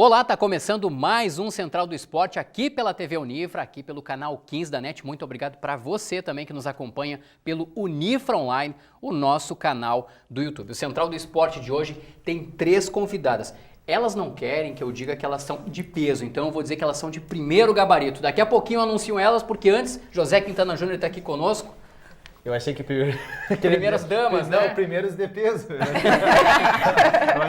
Olá, tá começando mais um Central do Esporte aqui pela TV Unifra, aqui pelo canal 15 da NET. Muito obrigado para você também que nos acompanha pelo Unifra Online, o nosso canal do YouTube. O Central do Esporte de hoje tem 3 convidadas. Elas não querem que eu diga que elas são de peso, então eu vou dizer que elas são de primeiro gabarito. Daqui a pouquinho eu anuncio elas, porque antes, José Quintana Júnior está aqui conosco. Eu achei que Primeiras damas, né? Não, primeiros de peso.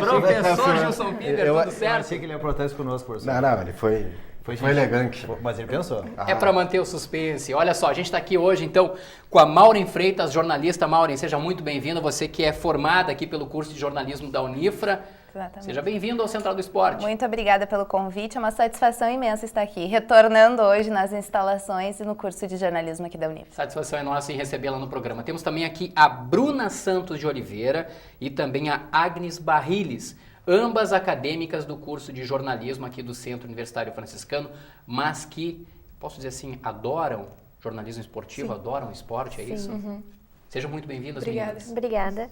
Professor Gilson Pinder, tudo certo? Eu achei que ele ia protestar conosco, professor. Não, ele foi elegante. Mas ele pensou. É para manter o suspense. Olha só, a gente está aqui hoje, então, com a Maureen Freitas, jornalista. Maureen, seja muito bem-vinda. Você que é formada aqui pelo curso de jornalismo da Unifra. Exatamente. Seja bem-vindo ao Central do Esporte. Muito obrigada pelo convite. É uma satisfação imensa estar aqui, retornando hoje nas instalações e no curso de jornalismo aqui da Unifra. Satisfação é nossa em recebê-la no programa. Temos também aqui a Bruna Santos de Oliveira e também a Agnes Barriles, ambas acadêmicas do curso de jornalismo aqui do Centro Universitário Franciscano, mas que, posso dizer assim, adoram jornalismo esportivo, Sim. adoram esporte, é Sim. isso? Uhum. Sejam muito bem-vindas, Obrigada. meninas. Obrigada.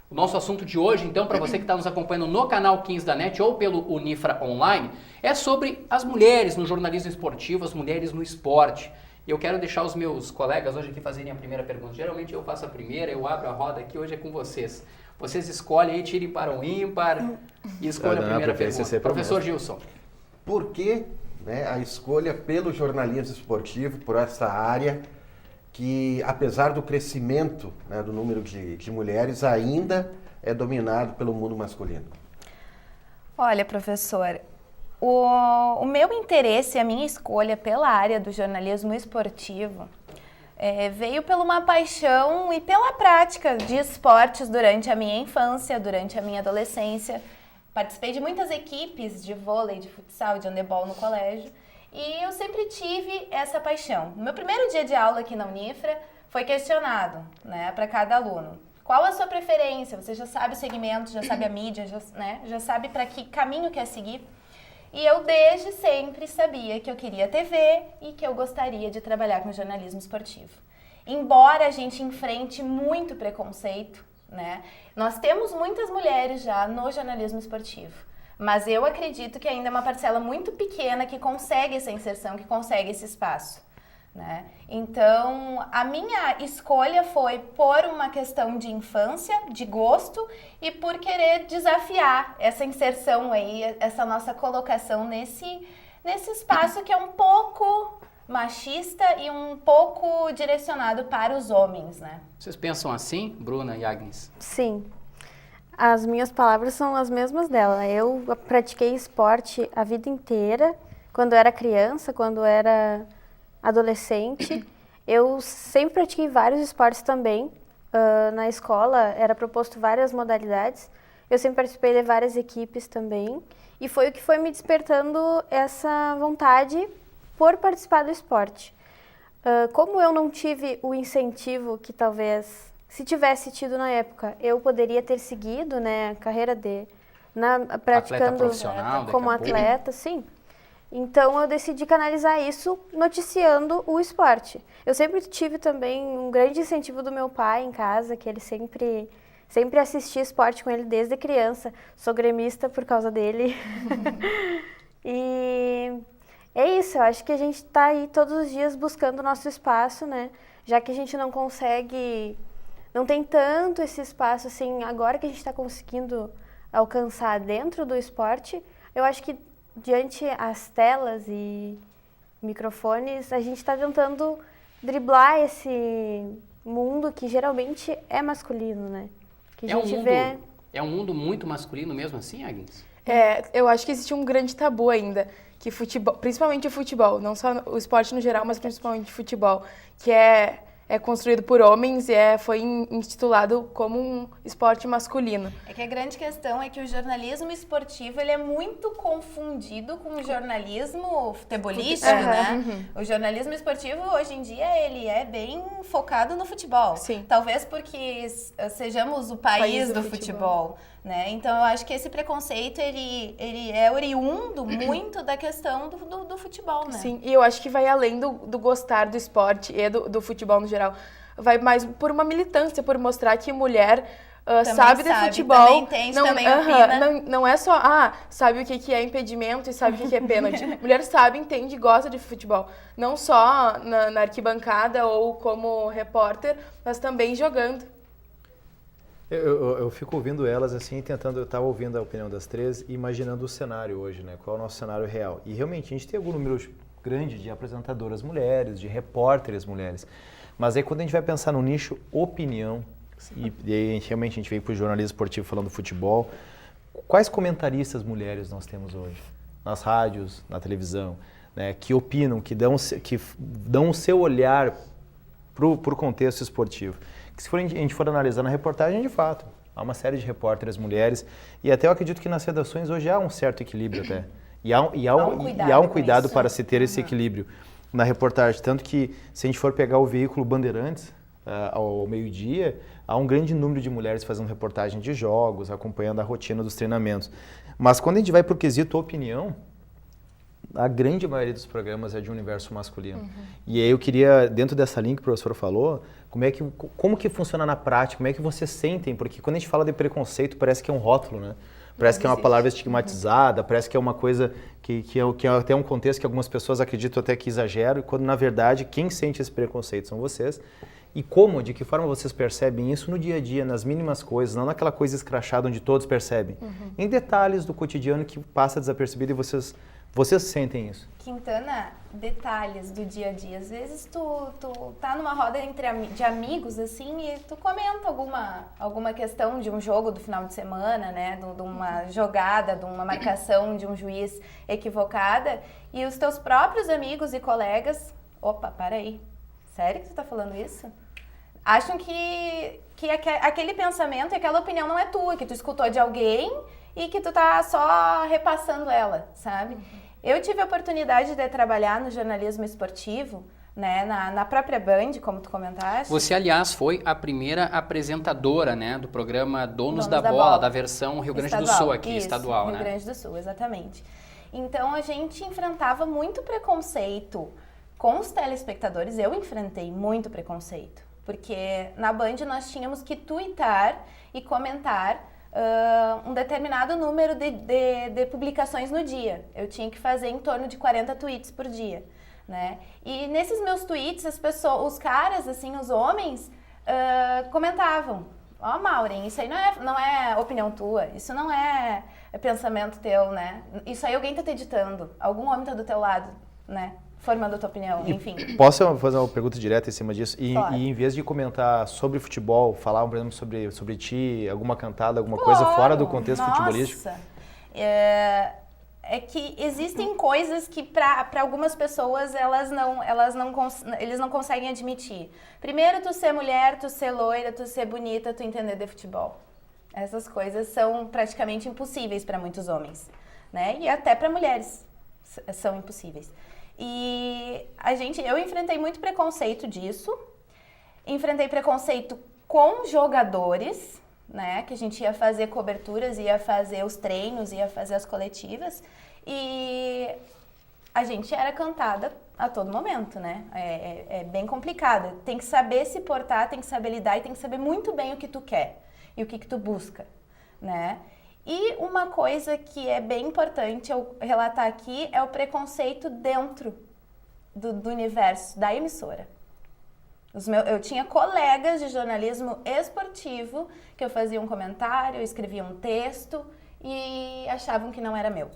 O nosso assunto de hoje, então, para você que está nos acompanhando no canal 15 da NET ou pelo Unifra Online, é sobre as mulheres no jornalismo esportivo, as mulheres no esporte. E eu quero deixar os meus colegas hoje aqui fazerem a primeira pergunta. Geralmente eu faço a primeira, eu abro a roda aqui, hoje é com vocês. Vocês escolhem aí, tirem para o ímpar e escolham a primeira pergunta. Professor Gilson. Por que a escolha pelo jornalismo esportivo, por essa área, que apesar do crescimento do número de mulheres, ainda é dominado pelo mundo masculino? Olha, professor, o meu interesse, a minha escolha pela área do jornalismo esportivo veio por uma paixão e pela prática de esportes durante a minha infância, durante a minha adolescência. Participei de muitas equipes de vôlei, de futsal, de handebol no colégio. E eu sempre tive essa paixão. No meu primeiro dia de aula aqui na Unifra, foi questionado, para cada aluno. Qual a sua preferência? Você já sabe o segmento, já sabe a mídia, já sabe para que caminho quer seguir. E eu desde sempre sabia que eu queria TV e que eu gostaria de trabalhar com jornalismo esportivo. Embora a gente enfrente muito preconceito, nós temos muitas mulheres já no jornalismo esportivo. Mas eu acredito que ainda é uma parcela muito pequena que consegue essa inserção, que consegue esse espaço. Então, a minha escolha foi por uma questão de infância, de gosto e por querer desafiar essa inserção aí, essa nossa colocação nesse espaço que é um pouco machista e um pouco direcionado para os homens, Vocês pensam assim, Bruna e Agnes? Sim. As minhas palavras são as mesmas dela. Eu pratiquei esporte a vida inteira, quando eu era criança, quando eu era adolescente. Eu sempre pratiquei vários esportes também. Na escola era proposto várias modalidades. Eu sempre participei de várias equipes também. E foi o que foi me despertando essa vontade por participar do esporte. Como eu não tive o incentivo que talvez... Se tivesse tido na época, eu poderia ter seguido a carreira praticando como atleta, sim. Então eu decidi canalizar isso noticiando o esporte. Eu sempre tive também um grande incentivo do meu pai em casa, que ele sempre assistia esporte com ele desde criança. Sou gremista por causa dele. E é isso, eu acho que a gente está aí todos os dias buscando o nosso espaço, já que a gente não consegue... Não tem tanto esse espaço, assim, agora que a gente está conseguindo alcançar dentro do esporte, eu acho que diante as telas e microfones, a gente está tentando driblar esse mundo que geralmente é masculino, que a gente vê... É um mundo muito masculino mesmo assim, Agnes? Eu acho que existe um grande tabu ainda, que futebol, principalmente o futebol, não só o esporte no geral, mas principalmente o futebol, que é construído por homens e foi intitulado como um esporte masculino. É que a grande questão é que o jornalismo esportivo ele é muito confundido com o jornalismo futebolístico, O jornalismo esportivo, hoje em dia, ele é bem focado no futebol. Sim. Talvez porque sejamos o país do futebol. Então, eu acho que esse preconceito, ele é oriundo muito da questão do futebol, Sim, e eu acho que vai além do gostar do esporte e do futebol no geral. Vai mais por uma militância, por mostrar que mulher sabe de futebol. Também entende, também opina. Não é só, sabe o que é impedimento e sabe o que é pênalti. Mulher sabe, entende e gosta de futebol. Não só na arquibancada ou como repórter, mas também jogando. Eu fico ouvindo elas assim, eu estava ouvindo a opinião das três e imaginando o cenário hoje, né? Qual é o nosso cenário real. E realmente a gente tem algum número grande de apresentadoras mulheres, de repórteres mulheres. Mas aí quando a gente vai pensar no nicho opinião, e aí realmente a gente veio para o jornalismo esportivo falando do futebol, quais comentaristas mulheres nós temos hoje? Nas rádios, na televisão, né? Que opinam, que dão o seu olhar para o contexto esportivo. Se a gente for analisar na reportagem, de fato, há uma série de repórteres mulheres e até eu acredito que nas redações hoje há um certo equilíbrio até. E há um cuidado para se ter esse equilíbrio na reportagem. Tanto que se a gente for pegar o veículo Bandeirantes ao meio-dia, há um grande número de mulheres fazendo reportagem de jogos, acompanhando a rotina dos treinamentos. Mas quando a gente vai para o quesito opinião, a grande maioria dos programas é de um universo masculino. E aí eu queria, dentro dessa linha que o professor falou, como que funciona na prática, como é que vocês sentem? Porque quando a gente fala de preconceito, parece que é um rótulo, né? Parece que é uma palavra estigmatizada, parece que é uma coisa que é até um contexto que algumas pessoas acreditam até que exagero, quando na verdade quem sente esse preconceito são vocês. E de que forma vocês percebem isso no dia a dia, nas mínimas coisas, não naquela coisa escrachada onde todos percebem, em detalhes do cotidiano que passa desapercebido e vocês sentem isso? Quintana, detalhes do dia a dia. Às vezes tu tá numa roda de amigos, assim, e tu comenta alguma questão de um jogo do final de semana, né? De uma jogada, de uma marcação de um juiz equivocada, e os teus próprios amigos e colegas, opa, para aí, sério que tu tá falando isso? Acham que aquele pensamento e aquela opinião não é tua, que tu escutou de alguém e que tu tá só repassando ela, sabe? Eu tive a oportunidade de trabalhar no jornalismo esportivo, né, na própria Band, como tu comentaste. Você, aliás, foi a primeira apresentadora, né, do programa Donos da Bola, da versão Rio Grande do Sul aqui, estadual, né? Rio Grande do Sul, exatamente. Então, a gente enfrentava muito preconceito com os telespectadores. Eu enfrentei muito preconceito, porque na Band nós tínhamos que tuitar e comentar um determinado número de publicações no dia. Eu tinha que fazer em torno de 40 tweets por dia, né? E nesses meus tweets, os caras, assim, os homens, comentavam: ó, Maureen, isso aí não é opinião tua, isso não é pensamento teu, né? Isso aí alguém tá te editando, algum homem tá do teu lado, né? Formando a tua opinião, enfim. Posso fazer uma pergunta direta em cima disso? Claro. E em vez de comentar sobre futebol, falar, por exemplo, sobre ti, alguma cantada, alguma coisa fora do contexto futebolístico? Nossa! É que existem coisas que para algumas pessoas eles não conseguem admitir. Primeiro, tu ser mulher, tu ser loira, tu ser bonita, tu entender de futebol. Essas coisas são praticamente impossíveis para muitos homens, né? E até para mulheres são impossíveis. E eu enfrentei muito preconceito disso, enfrentei preconceito com jogadores, né, que a gente ia fazer coberturas, ia fazer os treinos, ia fazer as coletivas, e a gente era cantada a todo momento, né, é bem complicado, tem que saber se portar, tem que saber lidar e tem que saber muito bem o que tu quer e o que tu busca, né. E uma coisa que é bem importante eu relatar aqui é o preconceito dentro do universo da emissora. Eu tinha colegas de jornalismo esportivo que eu fazia um comentário, eu escrevia um texto e achavam que não era meu.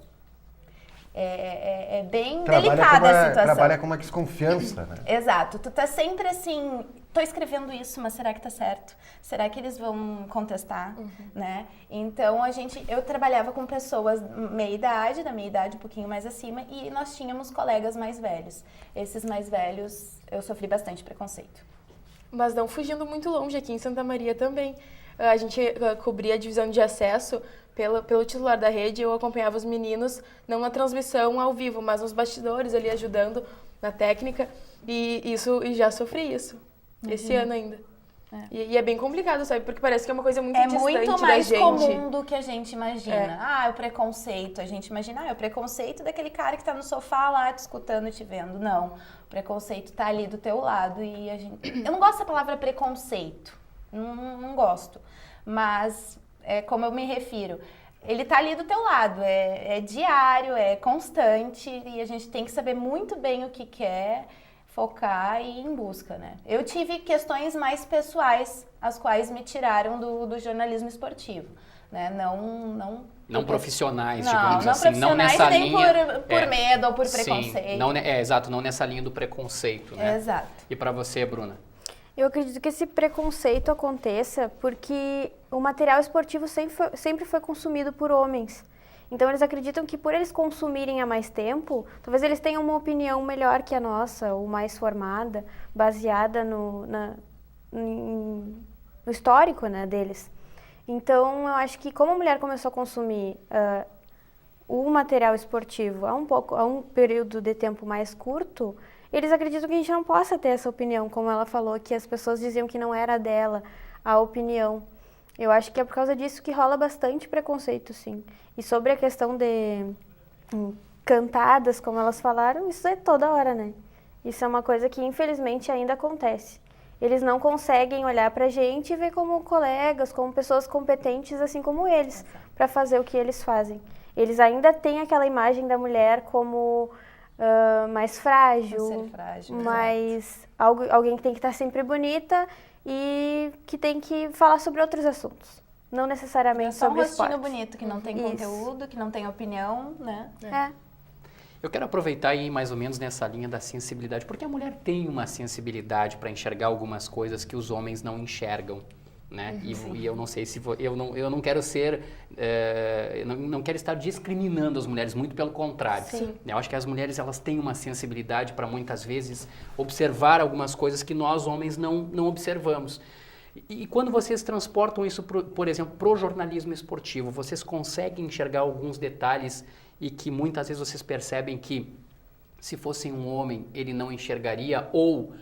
É bem delicada a situação. Trabalha com uma desconfiança, né? Exato. Tu tá sempre assim, tô escrevendo isso, mas será que tá certo? Será que eles vão contestar, né? Então, eu trabalhava com pessoas da minha idade um pouquinho mais acima, e nós tínhamos colegas mais velhos. Esses mais velhos, eu sofri bastante preconceito. Mas não fugindo muito longe, aqui em Santa Maria também. A gente cobria a divisão de acesso pelo titular da rede, eu acompanhava os meninos, não na transmissão ao vivo, mas nos bastidores ali ajudando na técnica, e já sofri isso, esse ano ainda. E é bem complicado, sabe? Porque parece que é uma coisa muito distante da gente. É muito mais comum do que a gente imagina. O preconceito. A gente imagina, é o preconceito daquele cara que tá no sofá lá te escutando e te vendo. Não, o preconceito tá ali do teu lado e a gente... Eu não gosto da palavra preconceito. Não gosto. Mas, como eu me refiro, ele tá ali do teu lado, é diário, é constante e a gente tem que saber muito bem o que quer, focar e ir em busca, né? Eu tive questões mais pessoais, as quais me tiraram do jornalismo esportivo, né? Não profissionais, não, digamos não assim, não profissionais nessa nem linha. por medo ou por Sim, preconceito. não, exato, não nessa linha do preconceito, né? Exato. E para você, Bruna? Eu acredito que esse preconceito aconteça porque o material esportivo sempre foi consumido por homens. Então, eles acreditam que por eles consumirem há mais tempo, talvez eles tenham uma opinião melhor que a nossa, ou mais formada, baseada no histórico, né, deles. Então, eu acho que como a mulher começou a consumir o material esportivo há um período de tempo mais curto, eles acreditam que a gente não possa ter essa opinião, como ela falou, que as pessoas diziam que não era dela a opinião. Eu acho que é por causa disso que rola bastante preconceito, sim. E sobre a questão de cantadas, como elas falaram, isso é toda hora, né? Isso é uma coisa que, infelizmente, ainda acontece. Eles não conseguem olhar pra gente e ver como colegas, como pessoas competentes, assim como eles, para fazer o que eles fazem. Eles ainda têm aquela imagem da mulher como mais frágil, mais alguém que tem que estar sempre bonita e que tem que falar sobre outros assuntos, não necessariamente sobre esporte. Só um rostinho bonito, que não tem conteúdo, que não tem opinião, né? Eu quero aproveitar e ir mais ou menos nessa linha da sensibilidade, porque a mulher tem uma sensibilidade para enxergar algumas coisas que os homens não enxergam, né? E eu não sei se eu não quero ser, não quero estar discriminando as mulheres, muito pelo contrário. Sim. Eu acho que as mulheres elas têm uma sensibilidade para muitas vezes observar algumas coisas que nós homens não observamos. E quando vocês transportam isso, por exemplo, para o jornalismo esportivo, vocês conseguem enxergar alguns detalhes e que muitas vezes vocês percebem que se fosse um homem ele não enxergaria, ou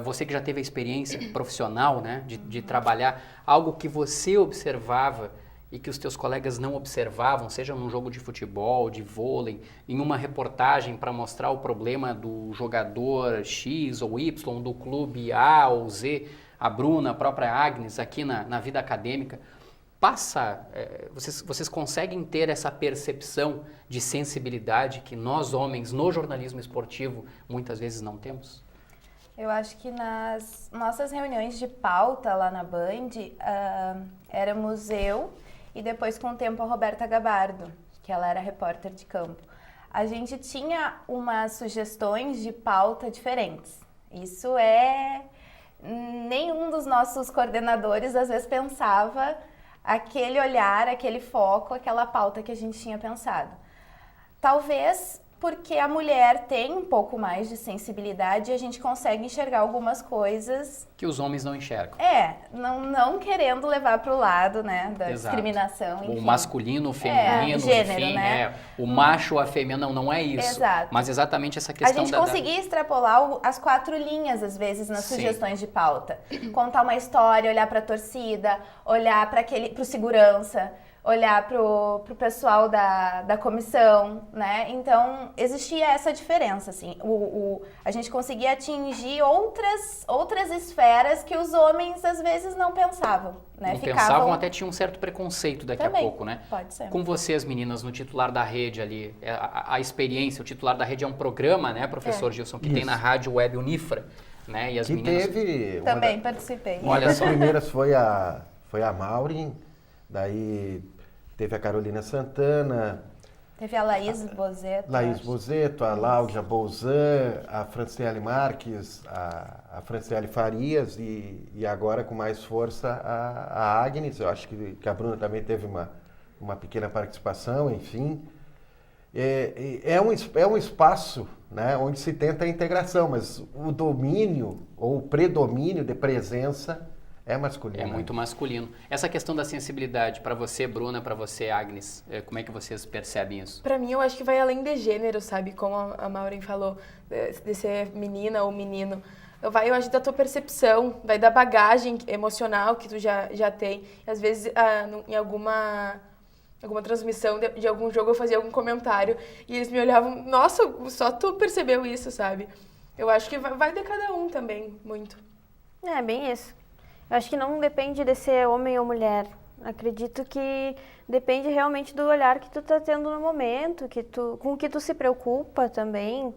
você que já teve a experiência profissional, né, de trabalhar, algo que você observava e que os teus colegas não observavam, seja num jogo de futebol, de vôlei, em uma reportagem para mostrar o problema do jogador X ou Y, do clube A ou Z, a Bruna, a própria Agnes, aqui na vida acadêmica, vocês conseguem ter essa percepção de sensibilidade que nós homens no jornalismo esportivo muitas vezes não temos? Eu acho que nas nossas reuniões de pauta lá na Band, éramos eu e depois com o tempo a Roberta Gabardo, que ela era repórter de campo. A gente tinha umas sugestões de pauta diferentes. Isso nenhum dos nossos coordenadores às vezes pensava aquele olhar, aquele foco, aquela pauta que a gente tinha pensado. Talvez porque a mulher tem um pouco mais de sensibilidade e a gente consegue enxergar algumas coisas que os homens não enxergam. Não querendo levar para o lado, né, da Exato. discriminação. Enfim. O masculino, o feminino, gênero, enfim, né? O macho, a fêmea, não é isso. Exato. Mas exatamente essa questão a gente conseguia extrapolar as 4 linhas, às vezes, nas sugestões de pauta. Contar uma história, olhar para a torcida, olhar para o segurança, olhar pro pessoal da comissão, né? Então, existia essa diferença, assim. A gente conseguia atingir outras esferas que os homens, às vezes, não pensavam, né? Não pensavam, até tinha um certo preconceito daqui Também, a pouco, né? Pode ser. Com vocês, meninas, no Titular da Rede ali, a experiência, o Titular da Rede é um programa, né, professor Gilson, que tem na Rádio Web Unifra, né? E as meninas... Também participei. Uma das primeiras foi a Maureen, daí teve a Carolina Santana. Teve a Laís Bozeto. A Láudia Bolzan, a Franciele Marques, a Franciele Farias e agora com mais força a Agnes. Eu acho que a Bruna também teve uma pequena participação, enfim. É um espaço, né, onde se tenta a integração, mas o domínio ou o predomínio de presença é masculino. É muito masculino. Essa questão da sensibilidade, para você, Bruna, para você, Agnes, como é que vocês percebem isso? Para mim, eu acho que vai além de gênero, sabe? Como a Maureen falou, de ser menina ou menino. Vai, eu acho, da tua percepção, vai da bagagem emocional que tu já tem. Às vezes, em alguma transmissão de algum jogo, eu fazia algum comentário e eles me olhavam, nossa, só tu percebeu isso, sabe? Eu acho que vai de cada um também, muito. É, bem isso. Eu acho que não depende de ser homem ou mulher. Acredito que depende realmente do olhar que tu tá tendo no momento, com o que tu se preocupa também.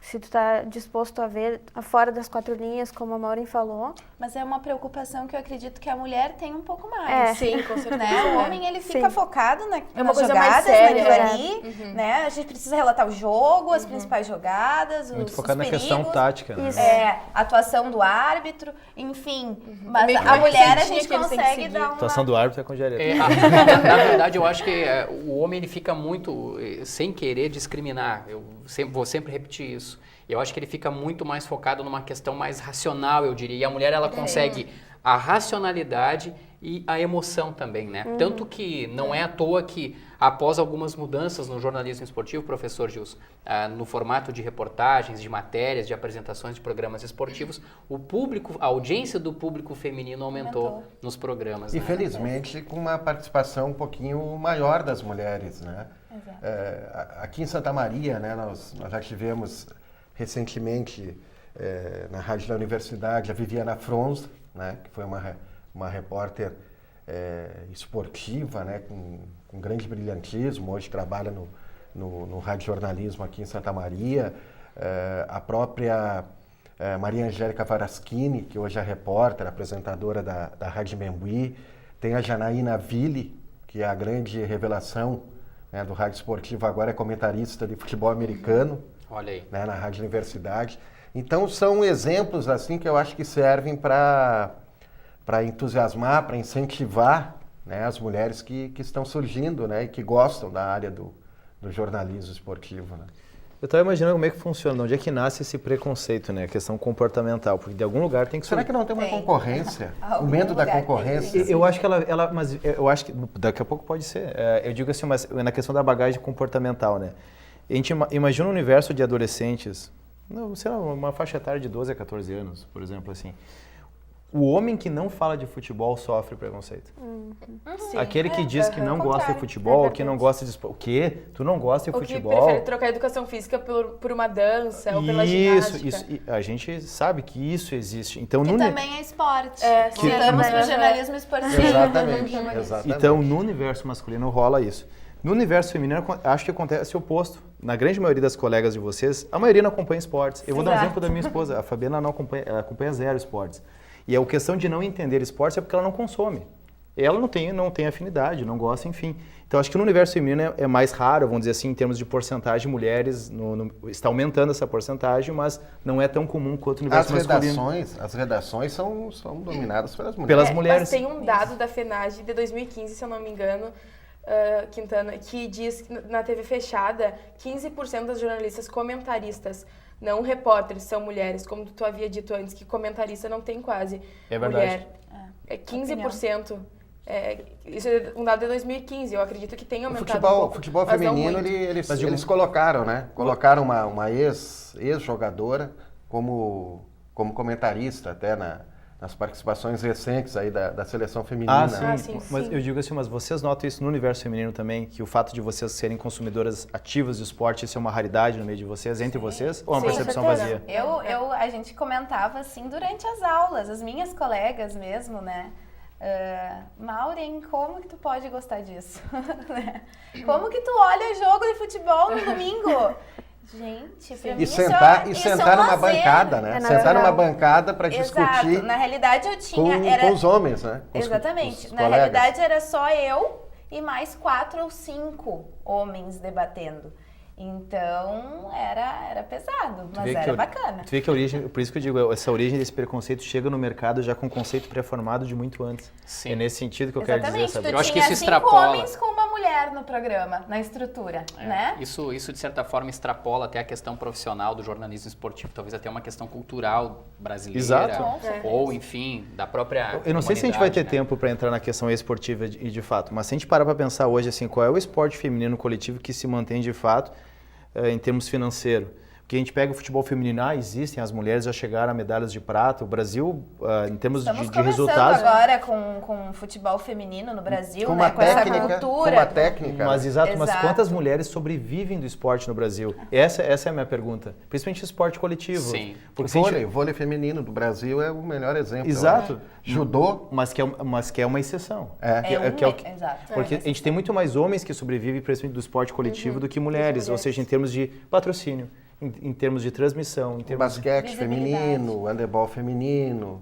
Se tu tá disposto a ver fora das 4 linhas, como a Maureen falou. Mas é uma preocupação que eu acredito que a mulher tem um pouco mais. Sim, com certeza. Né? O homem, ele fica focado uma nas coisa mais jogadas, séria, naquilo ali, né? A gente precisa relatar o jogo, as principais jogadas, Muito os focado na perigos, questão tática, né? a atuação do árbitro, enfim. Mas Também a mulher, a gente que eles têm que consegue seguir. dar A uma... atuação do árbitro é com direito. Na verdade, eu acho que o homem ele fica muito, sem querer discriminar, vou sempre repetir isso. Eu acho que ele fica muito mais focado numa questão mais racional, eu diria. E a mulher, ela consegue a racionalidade e a emoção também, né? Tanto que não é à toa que, após algumas mudanças no jornalismo esportivo, professor Gilson, no formato de reportagens, de matérias, de apresentações de programas esportivos, a audiência do público feminino aumentou nos programas. E né? felizmente com uma participação um pouquinho maior das mulheres, né? Aqui em Santa Maria, né, nós já tivemos recentemente na Rádio da Universidade a Viviana Fronza, né, que foi uma repórter esportiva, né, com grande brilhantismo, hoje trabalha no radiojornalismo aqui em Santa Maria. A própria Maria Angélica Varaschini, que hoje é repórter, apresentadora da Rádio Membuí. Tem a Janaína Ville, que é a grande revelação, né, do rádio esportivo, agora é comentarista de futebol americano. Olha aí. Né, na Rádio Universidade. Então são exemplos assim que eu acho que servem para entusiasmar, para incentivar, né, as mulheres que estão surgindo, né, e que gostam da área do jornalismo esportivo. Né. Eu estava imaginando como é que funciona, de onde é que nasce esse preconceito, né, a questão comportamental, porque de algum lugar tem que Será surgir. que não tem uma concorrência? O Algum medo da lugar concorrência? Eu acho que mas eu acho que daqui a pouco pode ser. Eu digo assim, mas na questão da bagagem comportamental, né? A gente imagina um universo de adolescentes, sei lá, uma faixa etária de 12 a 14 anos, por exemplo, assim. O homem que não fala de futebol sofre preconceito. Sim. Aquele que diz que não ao gosta de contrário. futebol, que não gosta de esporte. O quê? Tu não gosta de O que futebol? prefere trocar a educação física por uma dança ou pela ginástica. Isso. E a gente sabe que isso existe. Então, Que no também é esporte. sim. Voltamos Que- para o jornalismo esportivo. Exatamente. Então, no universo masculino rola isso. No universo feminino, acho que acontece o oposto. Na grande maioria das colegas de vocês, a maioria não acompanha esportes. Eu vou dar um Exato. exemplo da minha esposa. A Fabiana não acompanha, ela acompanha 0 esportes. E a questão de não entender esportes é porque ela não consome. Ela não tem afinidade, não gosta, enfim. Então, acho que no universo feminino é mais raro, vamos dizer assim, em termos de porcentagem de mulheres, está aumentando essa porcentagem, mas não é tão comum quanto o universo masculino. As redações são dominadas pelas mulheres. Pelas mulheres. Mas tem um dado da FENAGE de 2015, se eu não me engano, Quintana, que diz que na TV fechada, 15% das jornalistas comentaristas, não repórteres, são mulheres, como tu havia dito antes, que comentarista não tem quase É verdade. mulher. É 15%. Isso é um dado de 2015, eu acredito que tenha O aumentado um pouco. futebol mas não feminino, muito. eles colocaram, né? Colocaram uma ex-jogadora como comentarista até nas participações recentes aí da seleção feminina. sim, Mas sim. eu digo assim, mas vocês notam isso no universo feminino também, que o fato de vocês serem consumidoras ativas de esporte, isso é uma raridade no meio de vocês, entre vocês, ou é uma Sim, percepção com certeza. vazia? A gente comentava assim durante as aulas, as minhas colegas mesmo, né? Maureen, como que tu pode gostar disso? Né? Como que tu olha jogo de futebol no domingo? Gente, pra mim E sentar isso é um numa lazer. bancada, né? É Sentar natural. numa bancada para Exato. discutir Na realidade eu tinha... com os homens, né? Com os Exatamente. Na colegas. realidade era só eu e mais 4 ou 5 homens debatendo. Então era pesado, mas era bacana. Tu vê que a origem, por isso que eu digo, essa origem desse preconceito chega no mercado já com um conceito pré-formado de muito antes. Sim. É nesse sentido que eu quero dizer, Exatamente. sabe? Tu Eu acho que tinha isso 5 extrapola. homens com uma mulher no programa, na estrutura, né? Isso, de certa forma, extrapola até a questão profissional do jornalismo esportivo, talvez até uma questão cultural brasileira. Exato. Ou, enfim, da própria Eu não sei se a gente vai ter humanidade, né? tempo para entrar na questão esportiva e de fato, mas se a gente parar para pensar hoje assim, qual é o esporte feminino coletivo que se mantém de fato em termos financeiros? Porque a gente pega o futebol feminino, existem, as mulheres já chegaram a medalhas de prata. O Brasil, em termos de resultados... Estamos agora com o futebol feminino no Brasil, com né? uma técnica, essa cultura. com uma técnica. Mas quantas mulheres sobrevivem do esporte no Brasil? Essa é a minha pergunta. Principalmente o esporte coletivo. Sim. Porque O vôlei feminino do Brasil é o melhor exemplo. Exato. Judô. Mas que é uma exceção. Exato. Porque a gente tem muito mais homens que sobrevivem, principalmente do esporte coletivo, do que mulheres. Ou seja, em termos de patrocínio, em termos de transmissão, em termos Basquete feminino, handebol feminino.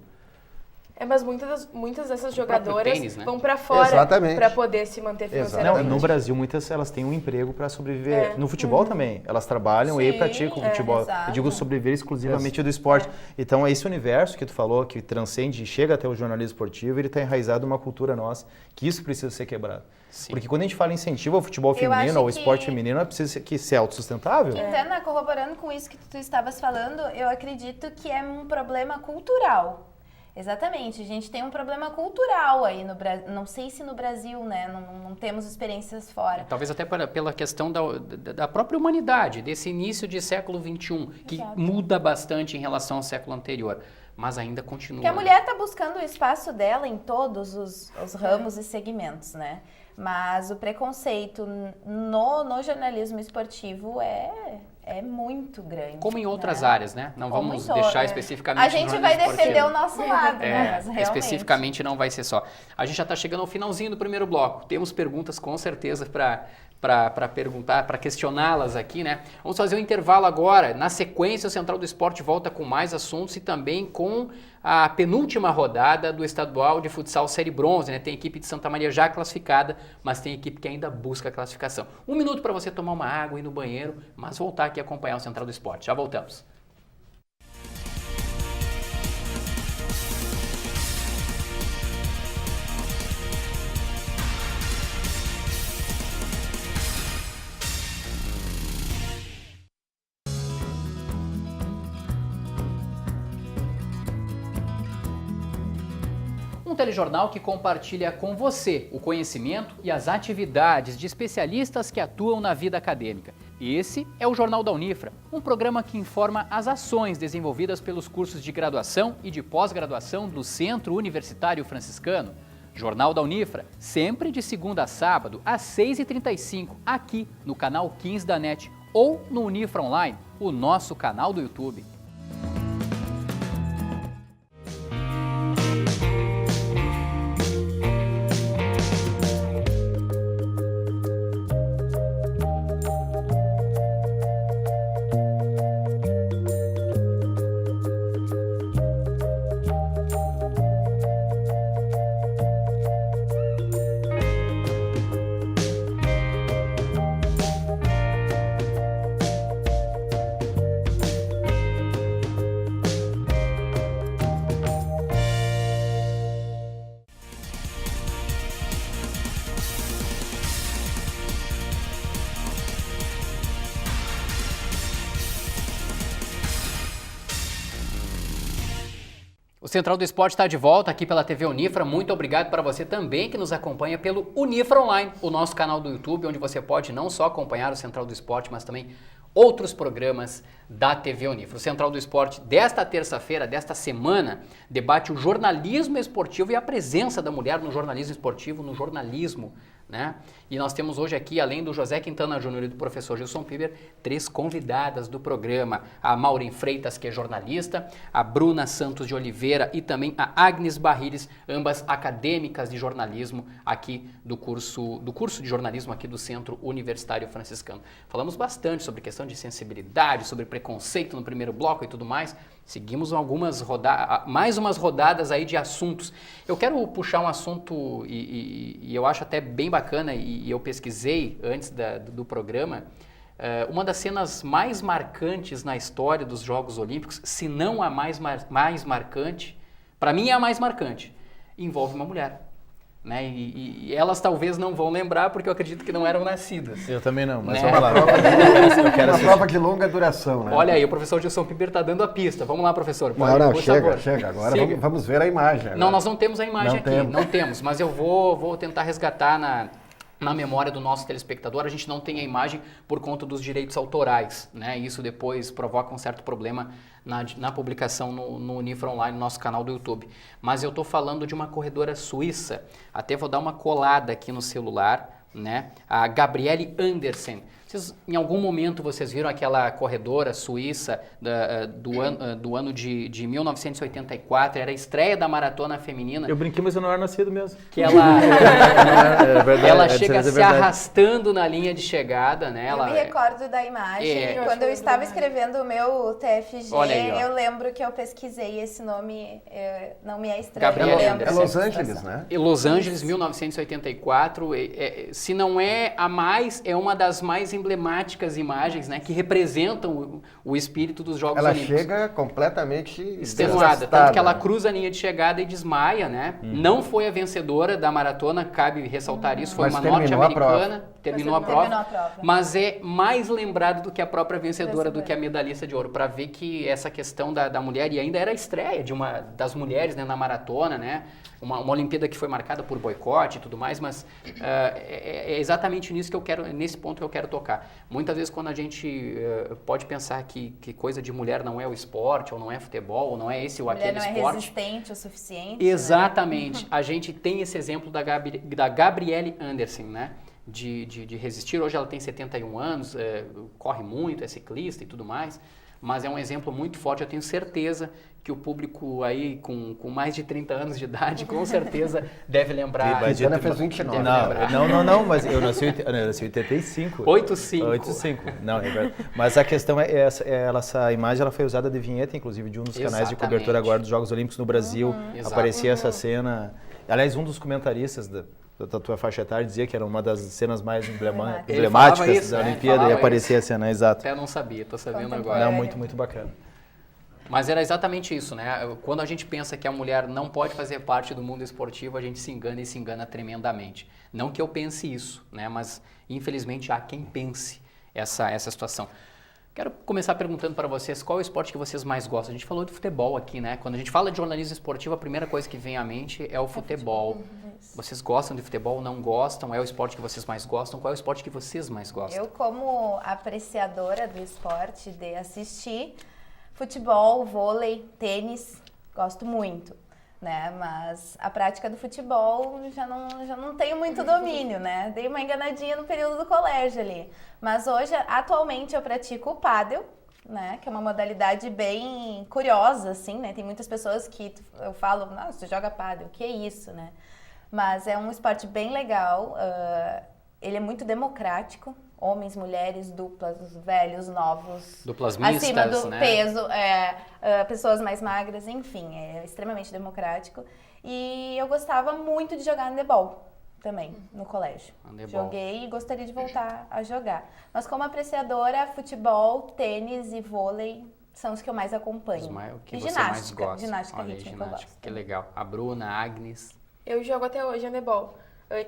Mas muitas dessas jogadoras tênis, né? vão para fora Exatamente. para poder se manter financeiramente. No Brasil, muitas elas têm um emprego para sobreviver. No futebol também. Elas trabalham e praticam futebol. Exato. Eu digo sobreviver exclusivamente do esporte. Então, esse universo que tu falou, que transcende e chega até o jornalismo esportivo, ele está enraizado numa cultura nossa, que isso precisa ser quebrado. Sim. Porque quando a gente fala incentivo ao futebol feminino, ao esporte feminino, é preciso ser autossustentável. Quintana, corroborando com isso que tu estavas falando, eu acredito que é um problema cultural. Exatamente, a gente tem um problema cultural aí no Brasil, não sei se no Brasil, né, não temos experiências fora. Talvez até pela questão da própria humanidade, desse início de século XXI, que muda bastante em relação ao século anterior, mas ainda continua. Porque a mulher está buscando o espaço dela em todos os ramos e segmentos, né? Mas o preconceito no jornalismo esportivo é muito grande. Como em outras né? áreas, né? Não Como vamos em deixar é. especificamente A gente vai defender o nosso lado, né? Mas realmente. Especificamente não vai ser só. A gente já está chegando ao finalzinho do primeiro bloco. Temos perguntas com certeza para perguntar, para questioná-las aqui, né? Vamos fazer um intervalo agora. Na sequência, o Central do Esporte volta com mais assuntos e também com a penúltima rodada do Estadual de Futsal Série Bronze, né? Tem equipe de Santa Maria já classificada, mas tem equipe que ainda busca a classificação. 1 minuto para você tomar uma água, ir no banheiro, mas voltar aqui e acompanhar o Central do Esporte. Já voltamos. Um telejornal que compartilha com você o conhecimento e as atividades de especialistas que atuam na vida acadêmica. Esse é o Jornal da Unifra, um programa que informa as ações desenvolvidas pelos cursos de graduação e de pós-graduação do Centro Universitário Franciscano. Jornal da Unifra, sempre de segunda a sábado, às 6h35, aqui no canal 15 da NET ou no Unifra Online, o nosso canal do YouTube. O Central do Esporte está de volta aqui pela TV Unifra. Muito obrigado para você também que nos acompanha pelo Unifra Online, o nosso canal do YouTube, onde você pode não só acompanhar o Central do Esporte, mas também outros programas da TV Unifra. O Central do Esporte desta terça-feira, desta semana, debate o jornalismo esportivo e a presença da mulher no jornalismo esportivo, no jornalismo, né? E nós temos hoje aqui, além do José Quintana Júnior e do professor Gilson Piber, 3 convidadas do programa. A Maureen Freitas, que é jornalista, a Bruna Santos de Oliveira e também a Agnes Barrires, ambas acadêmicas de jornalismo aqui do curso de jornalismo aqui do Centro Universitário Franciscano. Falamos bastante sobre questão de sensibilidade, sobre preconceito no primeiro bloco e tudo mais. Seguimos mais umas rodadas aí de assuntos. Eu quero puxar um assunto e eu acho até bem bacana e eu pesquisei antes do programa. Uma das cenas mais marcantes na história dos Jogos Olímpicos, se não a mais marcante, para mim é a mais marcante, envolve uma mulher. Né? E elas talvez não vão lembrar porque eu acredito que não eram nascidas. Eu também não, mas né? vamos lá. Uma prova de longa duração, né? Olha aí, o professor Gilson Piber está dando a pista. Vamos lá, professor. Não, por chega, favor. chega. Agora Siga. vamos ver a imagem. Agora. Não, nós não temos a imagem Não aqui, temos. não temos, mas eu vou tentar resgatar na memória do nosso telespectador, a gente não tem a imagem por conta dos direitos autorais, né? Isso depois provoca um certo problema na publicação no Unifra Online, no nosso canal do YouTube. Mas eu estou falando de uma corredora suíça, até vou dar uma colada aqui no celular, né? A Gabriele Andersen. Em algum momento vocês viram aquela corredora suíça do ano de 1984, era a estreia da maratona feminina. Eu brinquei, mas eu não era nascido mesmo. Que ela, verdade, ela essa chega é se verdade. arrastando na linha de chegada, né? Eu me recordo da imagem. Quando eu estava escrevendo o meu TFG, Olha aí, ó. eu lembro que eu pesquisei esse nome, não me é estranho. Gabriele eu lembro Andersen. É dessa Los Angeles, situação. né? Em Los Angeles, 1984, se não é a mais, é uma das mais emblemáticas imagens, né, que representam o espírito dos Jogos Ela Olímpicos. chega completamente Extenuada, tanto desgastada, que ela né? cruza a linha de chegada e desmaia, né? Não foi a vencedora da maratona, cabe ressaltar isso, foi Mas uma terminou a norte-americana, terminou a prova, Terminou a prova. mas é mais lembrado do que a própria vencedora, do que a medalhista de ouro, para ver que essa questão da mulher, e ainda era a estreia de uma das mulheres, né, na maratona, né? Uma Olimpíada que foi marcada por boicote e tudo mais, mas é exatamente nisso que eu quero, nesse ponto que eu quero tocar. Muitas vezes quando a gente pode pensar que coisa de mulher não é o esporte, ou não é futebol, ou não é esse ou aquele Mulher não é esporte. resistente o suficiente. Exatamente. A gente tem esse exemplo da Gabriele Andersen, né? De resistir. Hoje ela tem 71 anos, corre muito, é ciclista e tudo mais, mas é um exemplo muito forte. Eu tenho certeza que o público aí com mais de 30 anos de idade, com certeza, deve lembrar. Mas Ana fez 29. Não, mas eu nasci em 85. 85. 85. Não, é verdade. Mas a questão é essa imagem ela foi usada de vinheta, inclusive, de um dos canais de cobertura agora dos Jogos Olímpicos no Brasil. Aparecia essa cena. Aliás, um dos comentaristas da tua faixa etária dizia que era uma das cenas mais emblemáticas isso, da né? Olimpíada e aparecia a cena, exato. Até não sabia, tô sabendo agora. Contemporâneo. Não, muito, muito bacana. Mas era exatamente isso, né? Quando a gente pensa que a mulher não pode fazer parte do mundo esportivo, a gente se engana e se engana tremendamente. Não que eu pense isso, né? Mas infelizmente há quem pense essa situação. Quero começar perguntando para vocês qual é o esporte que vocês mais gostam. A gente falou de futebol aqui, né? Quando a gente fala de jornalismo esportivo, a primeira coisa que vem à mente é o futebol. Vocês gostam de futebol, não gostam? É o esporte que vocês mais gostam? Qual é o esporte que vocês mais gostam? Eu, como apreciadora do esporte, de assistir futebol, vôlei, tênis, gosto muito, né? Mas a prática do futebol já não tenho muito domínio, né? Dei uma enganadinha no período do colégio ali. Mas hoje, atualmente, eu pratico o pádel, né? Que é uma modalidade bem curiosa, assim, né? Tem muitas pessoas que eu falo, nossa, você joga pádel, o que é isso, né? Mas é um esporte bem legal, ele é muito democrático, homens, mulheres, duplas, velhos, novos, Duplas mistas, acima do né? peso, pessoas mais magras, enfim, é extremamente democrático. E eu gostava muito de jogar handebol também, no colégio. Handebol. Joguei e gostaria de voltar a jogar. Mas como apreciadora, futebol, tênis e vôlei são os que eu mais acompanho. O que E você ginástica, mais gosta? ginástica Olha aí, rítmica eu ginástica, gosto. que legal. A Bruna, a Agnes. Eu jogo até hoje handebol.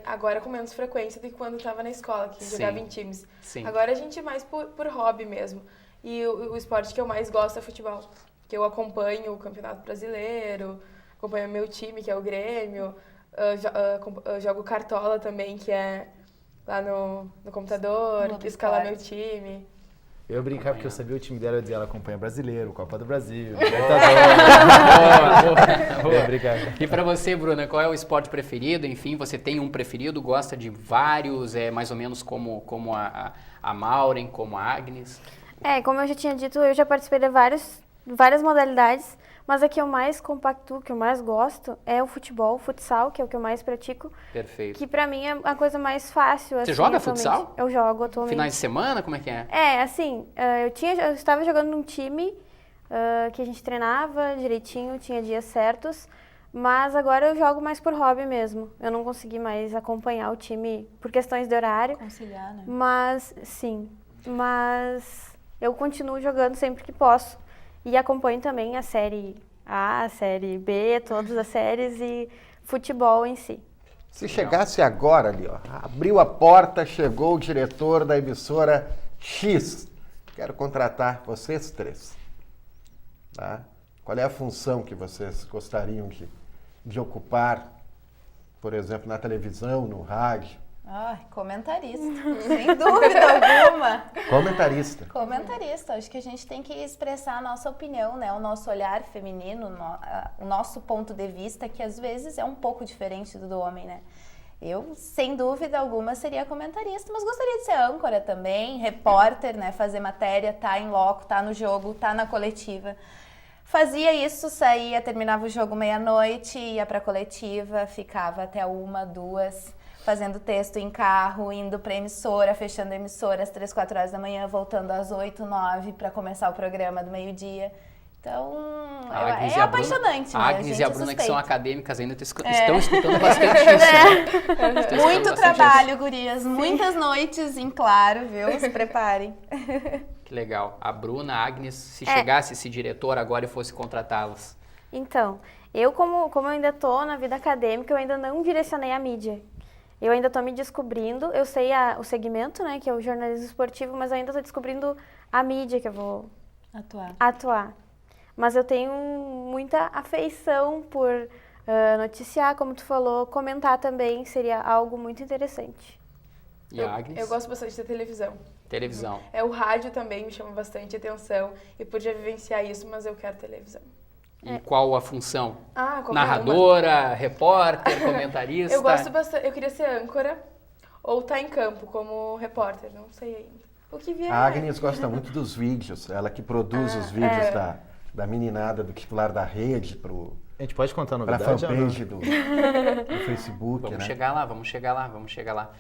Agora com menos frequência do que quando estava na escola, que Sim. jogava em times. Sim. Agora a gente é mais por hobby mesmo. E o esporte que eu mais gosto é futebol. Que eu acompanho o Campeonato Brasileiro, acompanho o meu time, que é o Grêmio, jogo Cartola também, que é lá no computador, No que escala meu esporte. time. Eu brincava porque eu sabia o time dela, eu dizia, ela acompanha Brasileiro, Copa do Brasil, Libertadores. Eu brincava. E pra você, Bruna, qual é o esporte preferido? Enfim, você tem um preferido, gosta de vários, é mais ou menos como a Maureen, como a Agnes? Como eu já tinha dito, eu já participei de várias modalidades, mas a que eu mais compactuo, que eu mais gosto, é o futebol, o futsal, que é o que eu mais pratico, Perfeito. que pra mim é a coisa mais fácil. Você assim, joga atualmente. futsal? Eu jogo atualmente. Finais de semana, como é que é? Eu estava jogando num time que a gente treinava direitinho, tinha dias certos, mas agora eu jogo mais por hobby mesmo. Eu não consegui mais acompanhar o time por questões de horário, Conciliar, né? mas eu continuo jogando sempre que posso e acompanho também a Série A, a Série B, todas as séries e futebol em si. Se chegasse agora ali, ó, abriu a porta, chegou o diretor da emissora X. Quero contratar vocês três. Tá? Qual é a função que vocês gostariam de ocupar, por exemplo, na televisão, no rádio? Ai, comentarista, sem dúvida alguma. Comentarista. Comentarista, acho que a gente tem que expressar a nossa opinião, né? O nosso olhar feminino, o nosso ponto de vista, que às vezes é um pouco diferente do homem, né? Eu, sem dúvida alguma, seria comentarista, mas gostaria de ser âncora também, repórter, né? Fazer matéria, tá em loco, tá no jogo, tá na coletiva. Fazia isso, saía, terminava o jogo meia-noite, ia pra coletiva, ficava até 1, 2, fazendo texto em carro, indo pra emissora, fechando a emissora às 3, 4 horas da manhã, voltando às 8, 9 para começar o programa do meio-dia. Então, é apaixonante, né? A Agnes e a Bruna, que são suspeita. acadêmicas, ainda estão escutando bastante isso, né? Estão Muito escutando bastante trabalho, gurias. Muitas noites em claro, viu? Se preparem. isso. Que legal. A Bruna, a Agnes, se chegasse esse diretor agora e fosse contratá-las. Então, eu como eu ainda estou na vida acadêmica, eu ainda não direcionei a mídia. Eu ainda estou me descobrindo, eu sei o segmento, né, que é o jornalismo esportivo, mas eu ainda estou descobrindo a mídia que eu vou atuar. Mas eu tenho muita afeição por noticiar, como tu falou, comentar também seria algo muito interessante. E a Agnes? Eu gosto bastante da televisão. Televisão. O rádio também me chama bastante atenção e podia vivenciar isso, mas eu quero televisão. E qual a função? Qualquer uma. Narradora, repórter, comentarista? Eu gosto bastante, eu queria ser âncora ou estar em campo como repórter, não sei ainda. O que vier. A Agnes gosta muito dos vídeos, ela que produz os vídeos da meninada do titular da rede A gente pode contar a para a novidade? fanpage do Facebook, Vamos né? chegar lá.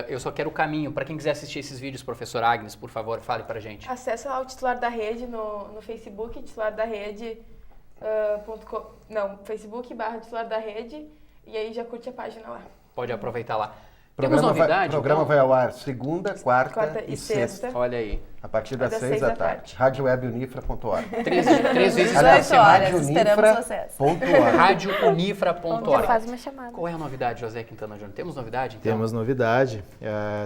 Eu só quero o caminho. Para quem quiser assistir esses vídeos, professora Agnes, por favor, fale pra gente. Acesse lá o titular da rede no Facebook, titular da rede. Facebook / titular da rede, e aí já curte a página lá. Pode aproveitar lá. Temos novidade? O programa então? vai ao ar segunda, quarta e sexta, Olha aí. a partir das Das 6 da tarde. Radiowebunifra.org. Três vezes Aliás, 18 horas, esperamos vocês. radiounifra.org. Faz uma chamada. Qual é a novidade, José Quintana Júnior? Temos novidade, então? Temos novidade.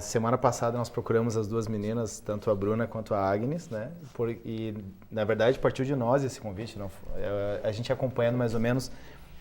Semana passada nós procuramos as duas meninas, tanto a Bruna quanto a Agnes, né? E, na verdade, partiu de nós esse convite. A gente acompanhando mais ou menos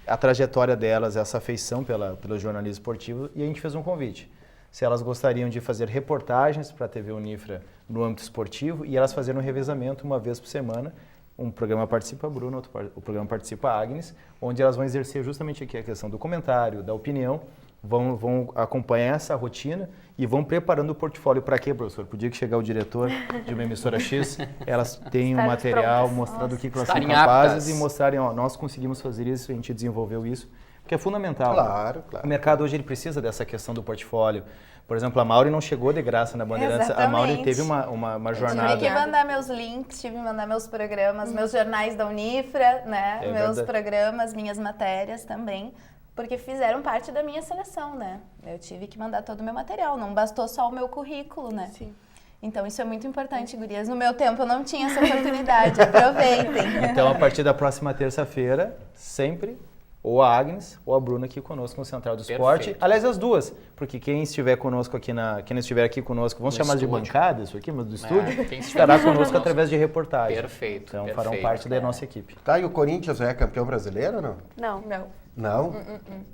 a trajetória delas, essa afeição pelo jornalismo esportivo, e a gente fez um convite. Se elas gostariam de fazer reportagens para a TV Unifra no âmbito esportivo, e elas fazerem um revezamento uma vez por semana. Um programa participa a Bruna, o programa participa a Agnes, onde elas vão exercer justamente aqui a questão do comentário, da opinião, vão acompanhar essa rotina e vão preparando o portfólio para quê, professor? Podia que chegar o diretor de uma emissora X, elas têm um material mostrando o que elas são Estarem capazes aptas. e mostrarem, nós conseguimos fazer isso, a gente desenvolveu isso, porque é fundamental. Claro. O mercado hoje ele precisa dessa questão do portfólio. Por exemplo, a Mauri não chegou de graça na Bandeirantes, a Mauri Exatamente. teve uma jornada. Tive que mandar meus links, tive que mandar meus programas, meus jornais da Unifra, né? É meus verdade. programas, minhas matérias também, porque fizeram parte da minha seleção, né? Eu tive que mandar todo o meu material, não bastou só o meu currículo, né? Sim. Então isso é muito importante, gurias. No meu tempo eu não tinha essa oportunidade, aproveitem. Então, a partir da próxima terça-feira, sempre, ou a Agnes ou a Bruna aqui conosco no Central do Esporte. Perfeito. Aliás, as duas, porque quem estiver conosco aqui quem estiver aqui conosco, vamos No chamar de estúdio. bancada isso aqui, mas do estúdio, quem estiver estará conosco. conosco através de reportagem. Perfeito, Então, perfeito. farão parte da nossa equipe. Tá, e o Corinthians é campeão brasileiro ou não? Não. Não. Não?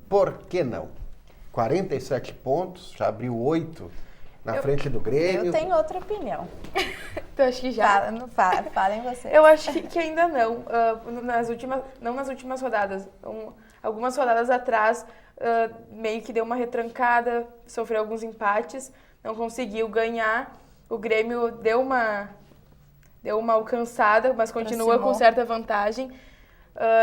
Por que não? 47 pontos, já abriu 8 na frente do Grêmio. Eu tenho outra opinião. Então acho que já. Falem vocês. Eu acho que ainda não. Não nas últimas rodadas. Algumas rodadas atrás, meio que deu uma retrancada, sofreu alguns empates, não conseguiu ganhar. O Grêmio deu uma alcançada, mas continua Aproximou. com certa vantagem.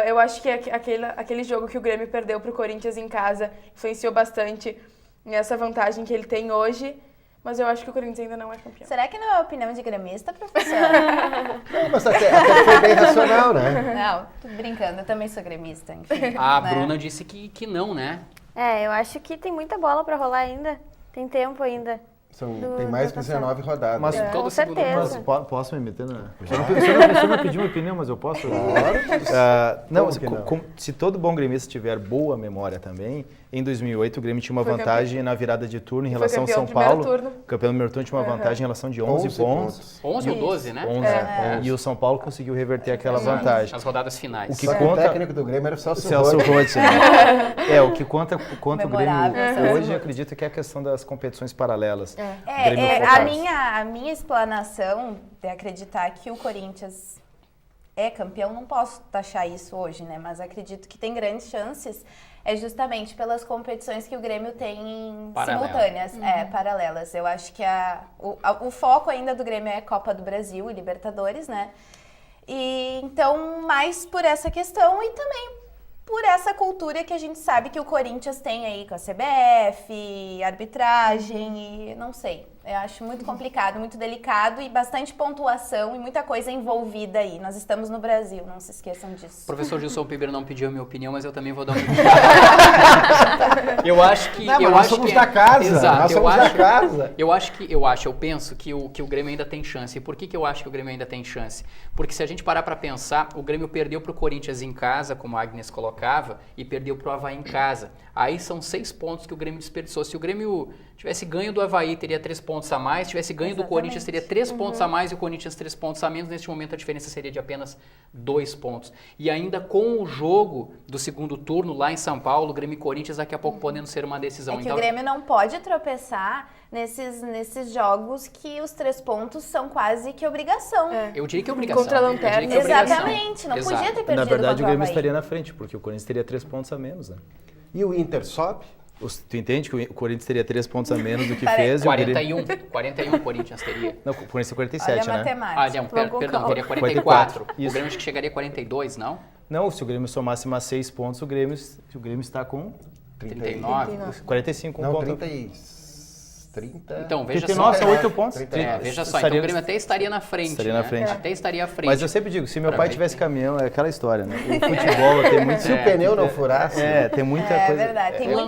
Eu acho que aquele jogo que o Grêmio perdeu para o Corinthians em casa influenciou bastante nessa vantagem que ele tem hoje. Mas eu acho que o Corinthians ainda não é campeão. Será que não é opinião de gremista, professora? Não, mas até foi bem racional, né? Não, tô brincando, eu também sou gremista, enfim. A né? Bruna disse que não, né? Eu acho que tem muita bola para rolar ainda. Tem tempo ainda. Tem mais de 19 rodadas. Mas todo Com segundo certeza. Posso me meter na... Você não pediu minha opinião, mas eu posso? Não, se todo bom gremista tiver boa memória também, em 2008 o Grêmio tinha uma Foi vantagem na virada de turno em Foi relação ao campeão São no primeiro Paulo. turno. Campeão do primeiro turno tinha uma vantagem em relação de 11 pontos. 11 ou 12, né? 11. E o São Paulo conseguiu reverter aquela vantagem. As rodadas finais. O que Só que conta... o técnico do Grêmio era o Celso Celso Roth. Roth, né? O que conta o Memorável, Grêmio Celso hoje, Roth. eu acredito que é a questão das competições paralelas. O Grêmio A minha explanação de acreditar que o Corinthians é campeão, não posso taxar isso hoje, né? Mas acredito que tem grandes chances, é justamente pelas competições que o Grêmio tem simultâneas, paralelas. Eu acho que o foco ainda do Grêmio é Copa do Brasil e Libertadores, né? E então, mais por essa questão e também por essa cultura que a gente sabe que o Corinthians tem aí com a CBF, arbitragem e não sei. Eu acho muito complicado, muito delicado e bastante pontuação e muita coisa envolvida aí. Nós estamos no Brasil, não se esqueçam disso. O professor Gilson Piber não pediu a minha opinião, mas eu também vou dar uma opinião. Eu acho que... Não, mas nós somos da casa. Exato, Nós somos da casa. Eu penso que o Grêmio ainda tem chance. E por que eu acho que o Grêmio ainda tem chance? Porque se a gente parar para pensar, o Grêmio perdeu para o Corinthians em casa, como a Agnes colocava, e perdeu para o Avaí em casa. Aí são 6 pontos que o Grêmio desperdiçou. Se o Grêmio tivesse ganho do Avaí, teria 3 pontos a mais. Se tivesse ganho do Corinthians, teria 3 pontos a mais e o Corinthians 3 pontos a menos. Neste momento, a diferença seria de apenas 2 pontos. E ainda com o jogo do segundo turno lá em São Paulo, Grêmio e Corinthians daqui a pouco podendo ser uma decisão. É que Então, o Grêmio não pode tropeçar nesses jogos que os 3 pontos são quase que obrigação. eu diria que é obrigação. Contra a Eu lanterna. diria que é obrigação. Exatamente, não Exato. podia ter perdido Na verdade, contra o Grêmio Avaí. estaria na frente, porque o Corinthians teria 3 pontos a menos, né? E o Inter sobe? Tu entende que o Corinthians teria 3 pontos a menos do que Peraí. fez? 41 o Corinthians teria. Não, o Corinthians tem Olha 47, a né? matemática. Não, Vamos com perdão, calma. teria 44. O Isso. Grêmio acho que chegaria a 42, não? Não, se o Grêmio somasse mais 6 pontos, o Grêmio está com 39. 45 Não, pontos. 30... Então, veja 39 só. são 8 pontos. 30. Veja só, Estaria- então o Grêmio até estaria na frente. Estaria na né? frente. Até estaria à frente. Mas eu sempre digo, se meu pai Parabéns. tivesse caminhão, é aquela história, né? O futebol tem muito... Se o pneu não furasse... tem muita É coisa... verdade, tem muito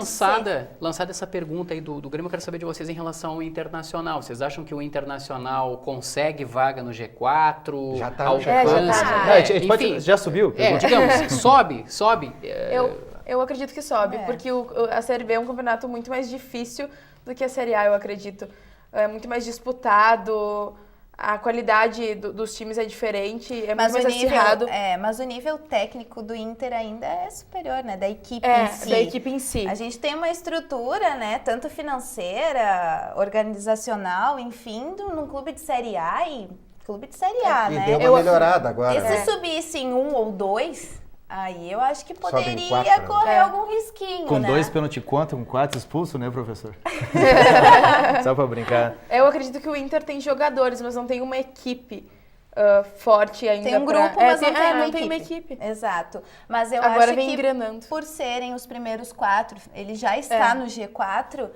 Lançada essa pergunta aí do Grêmio, eu quero saber de vocês em relação ao Internacional. Vocês acham que o Internacional consegue vaga no G4? Já tá no Alcança? G4. já tá. Não, a gente pode- enfim, já subiu? digamos, sobe. Eu acredito que sobe, porque a Série B é um campeonato muito mais difícil do que a Série A, eu acredito. É muito mais disputado, a qualidade dos times é diferente, é muito mais acirrado. Mas o nível técnico do Inter ainda é superior, né? Da equipe em si. Da equipe em si. A gente tem uma estrutura, né? Tanto financeira, organizacional, enfim, num clube de Série A e clube de Série A, E né? deu uma melhorada agora. E né? se subisse em 1 ou 2, aí eu acho que Sobe em poderia 4, né? correr algum risquinho, Com né? 2 pênalti contra, com 4 expulso, né, professor? Só pra brincar. Eu acredito que o Inter tem jogadores, mas não tem uma equipe forte ainda. Tem um grupo, mas não tem uma equipe. equipe. Exato. Mas eu Agora acho vem que engrenando. por serem os primeiros 4, ele já está no G4,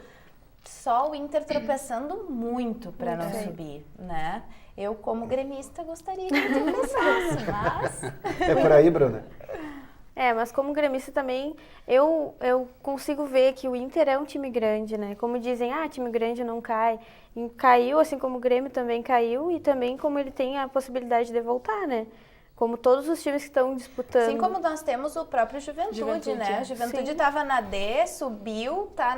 só o Inter tropeçando muito para não subir, né? Eu, como gremista, gostaria que ele tropeçasse, mas... É por aí, Bruna? Mas como gremista também, eu consigo ver que o Inter é um time grande, né? Como dizem, time grande não cai. E caiu, assim como o Grêmio também caiu, e também como ele tem a possibilidade de voltar, né? Como todos os times que estão disputando. Assim como nós temos o próprio Juventude, né? A Juventude estava na D, subiu, tá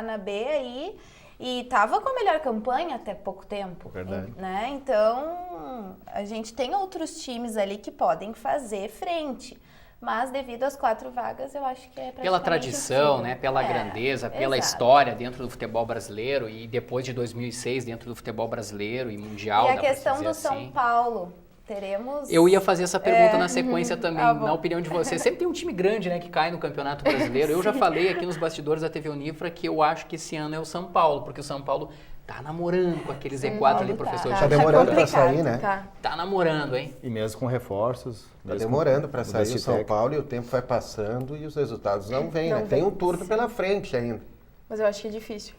na B aí... E estava com a melhor campanha até pouco tempo, Verdade. né? Então, a gente tem outros times ali que podem fazer frente. Mas devido às 4 vagas, eu acho que é praticamente Pela tradição, impossível. né? Pela grandeza, pela exato. história dentro do futebol brasileiro e depois de 2006 dentro do futebol brasileiro e mundial, E a dá pra questão dizer do assim. São Paulo, teremos... Eu ia fazer essa pergunta na sequência também, bom. na opinião de vocês. Sempre tem um time grande, né, que cai no Campeonato Brasileiro. Eu já falei aqui nos bastidores da TV Unifra que eu acho que esse ano é o São Paulo, porque o São Paulo tá namorando com aquele Z4 ali, professor. Tá Gilson. demorando pra complicado. sair, né? Tá namorando, hein? E mesmo com reforços. Tá mesmo demorando para com sair o mudança de São técnico. Paulo e o tempo vai passando e os resultados não vêm, Não né? Tem vem. um turno pela frente ainda. Mas eu acho que é difícil.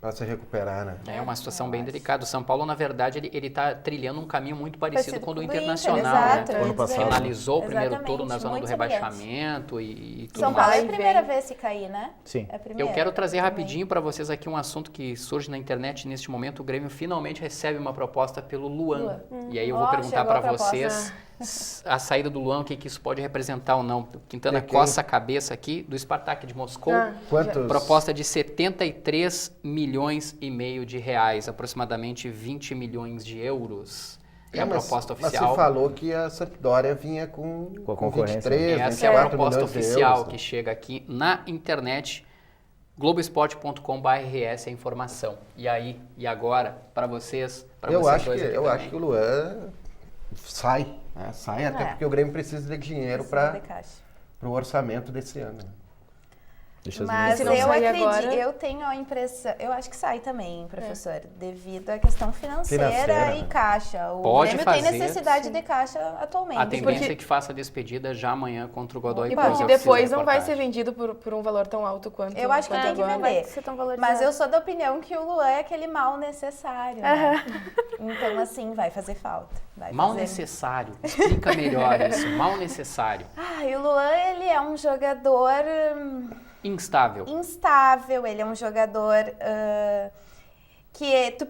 para se recuperar, né? É uma situação bem delicada. O São Paulo, na verdade, ele está trilhando um caminho muito parecido com o do Inter, Internacional, exato, né? eu ia Ano passado. dizer. Finalizou o primeiro Exatamente, turno na zona do muito semelhante. rebaixamento e tudo São mais. Paulo é a Vai e primeira vem. vez se cair, né? Sim. É a primeira. Eu quero trazer também. rapidinho para vocês aqui um assunto que surge na internet neste momento. O Grêmio finalmente recebe uma proposta pelo Luan. E aí eu vou Ó, perguntar chegou a para proposta. vocês a saída do Luan, o que isso pode representar ou não. O Quintana De quem? coça a cabeça aqui do Spartak de Moscou. Quantos? Proposta de 73 milhões e meio de reais, aproximadamente 20 milhões de euros. É a proposta Mas oficial. se falou que a Sampdoria vinha com a concorrência. 23, Essa é a 24 proposta milhões de oficial euros. que chega aqui na internet. Globoesporte.com/rs é a informação. E aí, e agora, para vocês, Eu vocês acho dois que aqui eu também. acho que o Luan sai, né? Sai até É. porque o Grêmio precisa de dinheiro Precisa de para caixa. o orçamento desse ano. Né? Deixa as Mas se não eu sair acredito, agora- eu tenho a impressão, eu acho que sai também, professor, devido à questão financeira, Financeira, e né? caixa. O Pode Grêmio fazer, tem necessidade de caixa atualmente. A tendência Porque- é que faça a despedida já amanhã contra o Godoy E Cruz. porque é o que depois diz a não vai ser reportagem. vendido por um valor tão alto quanto. Eu acho que quanto tem que agora. Não vai vender. ser tão valorizado. Mas eu sou da opinião que o Luan é aquele mal necessário, né? Então, assim, vai fazer falta. Vai Mal fazer. necessário. Explica melhor isso. Mal necessário. E o Luan, ele é um jogador Instável. instável, ele é um jogador que tu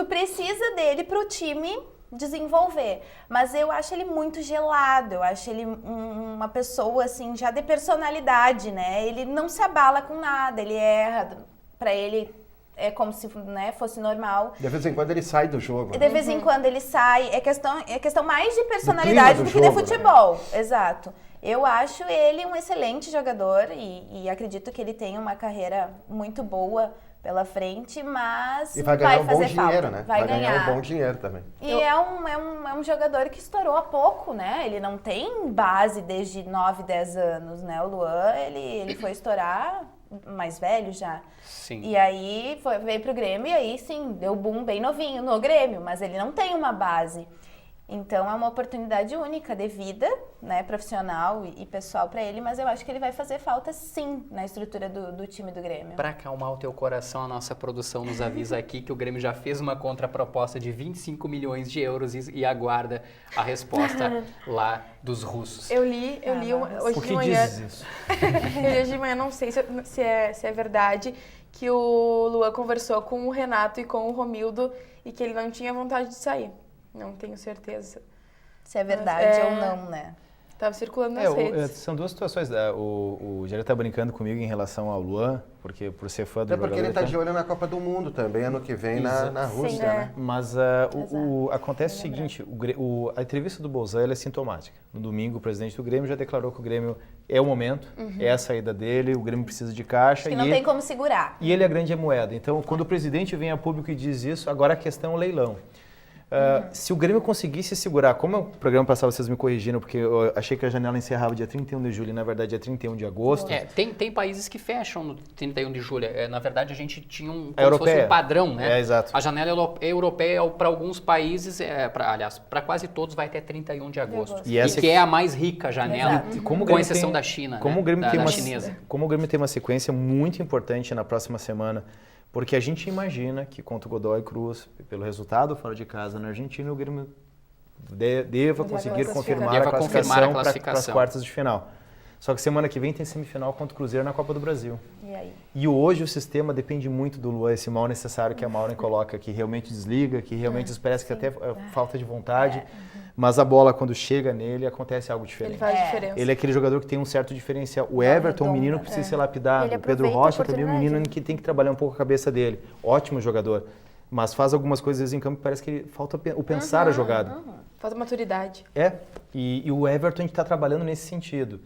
precisa dele para o time desenvolver. Mas eu acho ele muito gelado, eu acho ele uma pessoa assim, já de personalidade, né? Ele não se abala com nada, ele erra, para ele é como se, né, fosse normal. De vez em quando ele sai do jogo. De Né? vez em quando ele sai, é questão mais de personalidade do que de jogo, né? futebol. Exato. Eu acho ele um excelente jogador e acredito que ele tem uma carreira muito boa pela frente, mas E vai ganhar um bom fazer dinheiro, falta. né? Vai ganhar. um bom dinheiro também. E é um jogador que estourou há pouco, né? Ele não tem base desde 9, 10 anos, né? O Luan, ele foi estourar mais velho já. Sim. E aí veio pro Grêmio e aí sim, deu boom bem novinho no Grêmio, mas ele não tem uma base. Então é uma oportunidade única de vida, né, profissional e pessoal para ele, mas eu acho que ele vai fazer falta sim na estrutura do time do Grêmio. Para acalmar o teu coração, a nossa produção nos avisa aqui que o Grêmio já fez uma contraproposta de 25 milhões de euros e aguarda a resposta lá dos russos. Eu li hoje Por de que manhã. dizes isso? Eu li hoje de manhã, não sei se é verdade, que o Luan conversou com o Renato e com o Romildo e que ele não tinha vontade de sair. Não tenho certeza. Se é verdade É. ou não, né? Tava circulando nas redes. São duas situações. O Jair tá brincando comigo em relação ao Luan, porque por ser fã do Até porque jogador, ele está tá- de olho na Copa do Mundo também, ano que vem na Rússia, Sim, é. né? Mas acontece o seguinte, a entrevista do Bolzan ela é sintomática. No domingo, o presidente do Grêmio já declarou que o Grêmio é o momento, é a saída dele, o Grêmio precisa de caixa. Que não tem como segurar. E ele é a grande moeda. Então, quando o presidente vem a público e diz isso, agora a questão é o leilão. Se o Grêmio conseguisse segurar, como o programa passado vocês me corrigiram, porque eu achei que a janela encerrava dia 31 de julho e na verdade é 31 de agosto. Tem países que fecham no 31 de julho. Na verdade, a gente tinha como A se fosse europeia. um padrão, né? É, exato. A janela europeia, para alguns países, para quase todos, vai até 31 de agosto. E essa que é a mais rica janela, Exato. E como o com Grêmio exceção tem- da China, como né? o Grêmio tem da uma, chinesa. como o Grêmio tem uma sequência muito importante na próxima semana, porque a gente imagina que contra o Godoy Cruz, pelo resultado fora de casa na Argentina, o Grêmio deva conseguir confirmar Deva a confirmar a classificação para as classificação. quartas de final. Só que semana que vem tem semifinal contra o Cruzeiro na Copa do Brasil. E aí? E hoje o sistema depende muito do Luan, esse mal necessário que a Maureen coloca, que realmente desliga, que realmente parece que até falta de vontade, mas a bola quando chega nele acontece algo diferente. Ele faz diferença. Ele é aquele jogador que tem um certo diferencial. O Everton, um menino que precisa ser lapidado. Ele O Pedro aproveita a Rocha também é um oportunidade, menino que tem que trabalhar um pouco a cabeça dele. Ótimo jogador. Mas faz algumas coisas às vezes, em campo que parece que falta o pensar a jogada. Falta maturidade. E o Everton a gente está trabalhando nesse sentido.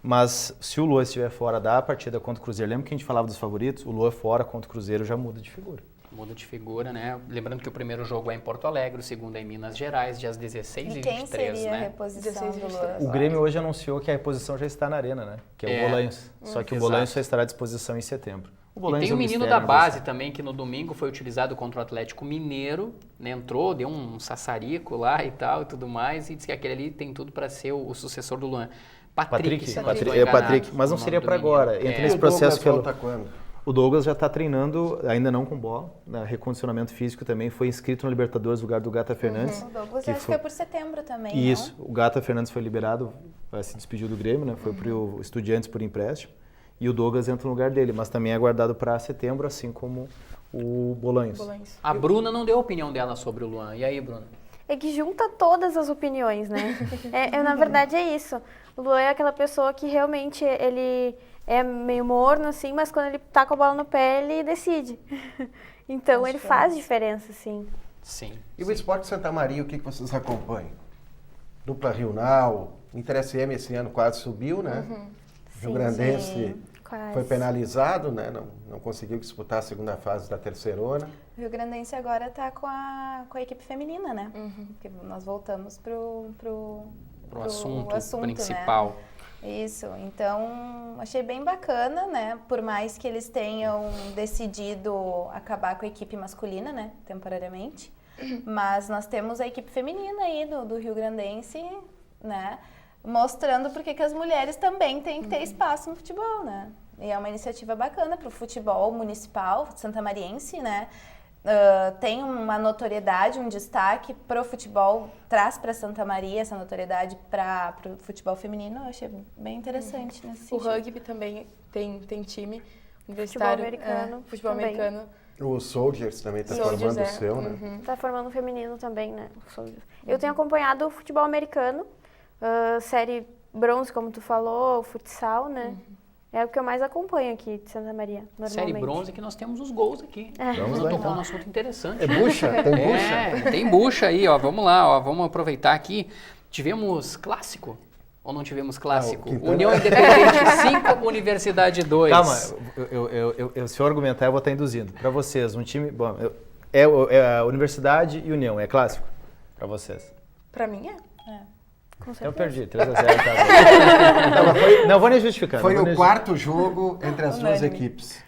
Mas se o Luan estiver fora da partida contra o Cruzeiro, lembra que a gente falava dos favoritos? O Luan fora contra o Cruzeiro já muda de figura. Muda de figura, né? Lembrando que o primeiro jogo é em Porto Alegre, o segundo é em Minas Gerais, dias 16 e E quem 23, seria a né? reposição 16 e do 23. Luan? O Grêmio hoje anunciou que a reposição já está na arena, né? Que é o Bolanhos. Só que o Exato. Bolanhos só estará à disposição em setembro. O E Bolanhos tem é um menino mistério, da né, base Gustavo? também, que no domingo foi utilizado contra o Atlético Mineiro, né? Entrou, deu um sassarico lá e tal e tudo mais, e disse que aquele ali tem tudo para ser o sucessor do Luan. Patrick, se não estou enganado, Patrick, mas não o nome seria do para menino. agora. Entra É. nesse O processo Douglas pelo... volta quando? O Douglas já está treinando, ainda não com bola, né, recondicionamento físico também, foi inscrito no Libertadores no lugar do Gata Fernandes. O Douglas que acho que foi por setembro também, Isso, o Gata Fernandes foi liberado, se despediu do Grêmio, né, foi para o Estudiantes por empréstimo, e o Douglas entra no lugar dele, mas também é aguardado para setembro, assim como o Bolanhos. A Bruna não deu a opinião dela sobre o Luan. E aí, Bruna? É que junta todas as opiniões, né? Na verdade é isso. O Luan é aquela pessoa que realmente ele é meio morno, assim, mas quando ele tá com a bola no pé, ele decide. Então ele faz diferença, sim. Sim. E o Esporte Santa Maria, o que vocês acompanham? Dupla Rional, o Inter SM esse ano quase subiu, né? Rio Grandense Quase. foi penalizado, né? Não conseguiu disputar a segunda fase da terceirona. O Rio Grandense agora está com a equipe feminina, né? Porque nós voltamos pro assunto principal. Né? Isso, então achei bem bacana, né? Por mais que eles tenham decidido acabar com a equipe masculina, né? Temporariamente. Mas nós temos a equipe feminina aí do Rio Grandense, né? Mostrando porque que as mulheres também têm que ter espaço no futebol, né? E é uma iniciativa bacana para o futebol municipal santamariense, né? Tem uma notoriedade, um destaque pro futebol, traz para Santa Maria essa notoriedade para o futebol feminino. Eu achei bem interessante nesse O sentido. rugby também tem time universitário. Futebol também. americano. O Soldiers também está Soldiers, formando o seu, né? Tá formando um feminino também, né? Eu tenho acompanhado o futebol americano, série bronze, como tu falou, o futsal, né? É o que eu mais acompanho aqui de Santa Maria, normalmente. Série bronze que nós temos os gols aqui. Vamos Nós lá, tocou então. um assunto interessante. É bucha? Tem bucha? Tem bucha aí, ó. Vamos lá, ó. Vamos aproveitar aqui. Tivemos clássico? Ou não tivemos clássico? Quintana. União Independente 5, Universidade 2. Calma, se eu argumentar, eu vou estar induzindo. Para vocês, um time... Bom, é a Universidade e União, é clássico? Para vocês. Pra mim é. Com Eu certeza. perdi, 3-0. Tá. Não vou nem justificar. Foi não vou o nem quarto jogo entre as duas Unânime. equipes.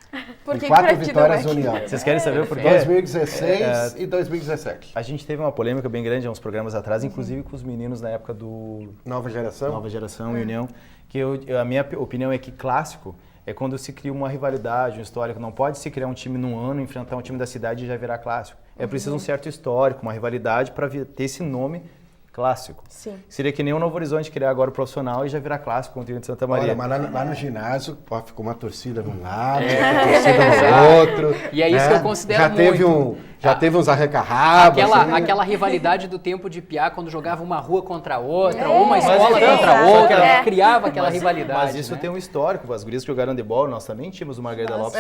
Por E que 4 pra ti vitórias não do é? União. Vocês querem saber por quê? 2016 e 2017. A gente teve uma polêmica bem grande há uns programas atrás, inclusive com os meninos na época do Nova geração? Nova Geração e União, que a minha opinião é que clássico é quando se cria uma rivalidade, um histórico. Não pode se criar um time num ano, enfrentar um time da cidade e já virar clássico. É preciso um certo histórico, uma rivalidade para ter esse nome clássico. Sim. Seria que nem o Novo Horizonte criar agora o profissional e já virar clássico com o time de Santa Maria. Olha, mas lá no ginásio, ó, ficou uma torcida num lado, outra torcida no outro. E é isso que eu considero Já teve uns arranca-rabos. Aquela rivalidade do tempo de Piá, quando jogava uma rua contra outra, ou uma Mas escola então, contra só outra, que- criava aquela rivalidade. Mas isso né? tem um histórico. As gurias que jogaram de bola, nós também tínhamos o Margarida Lopes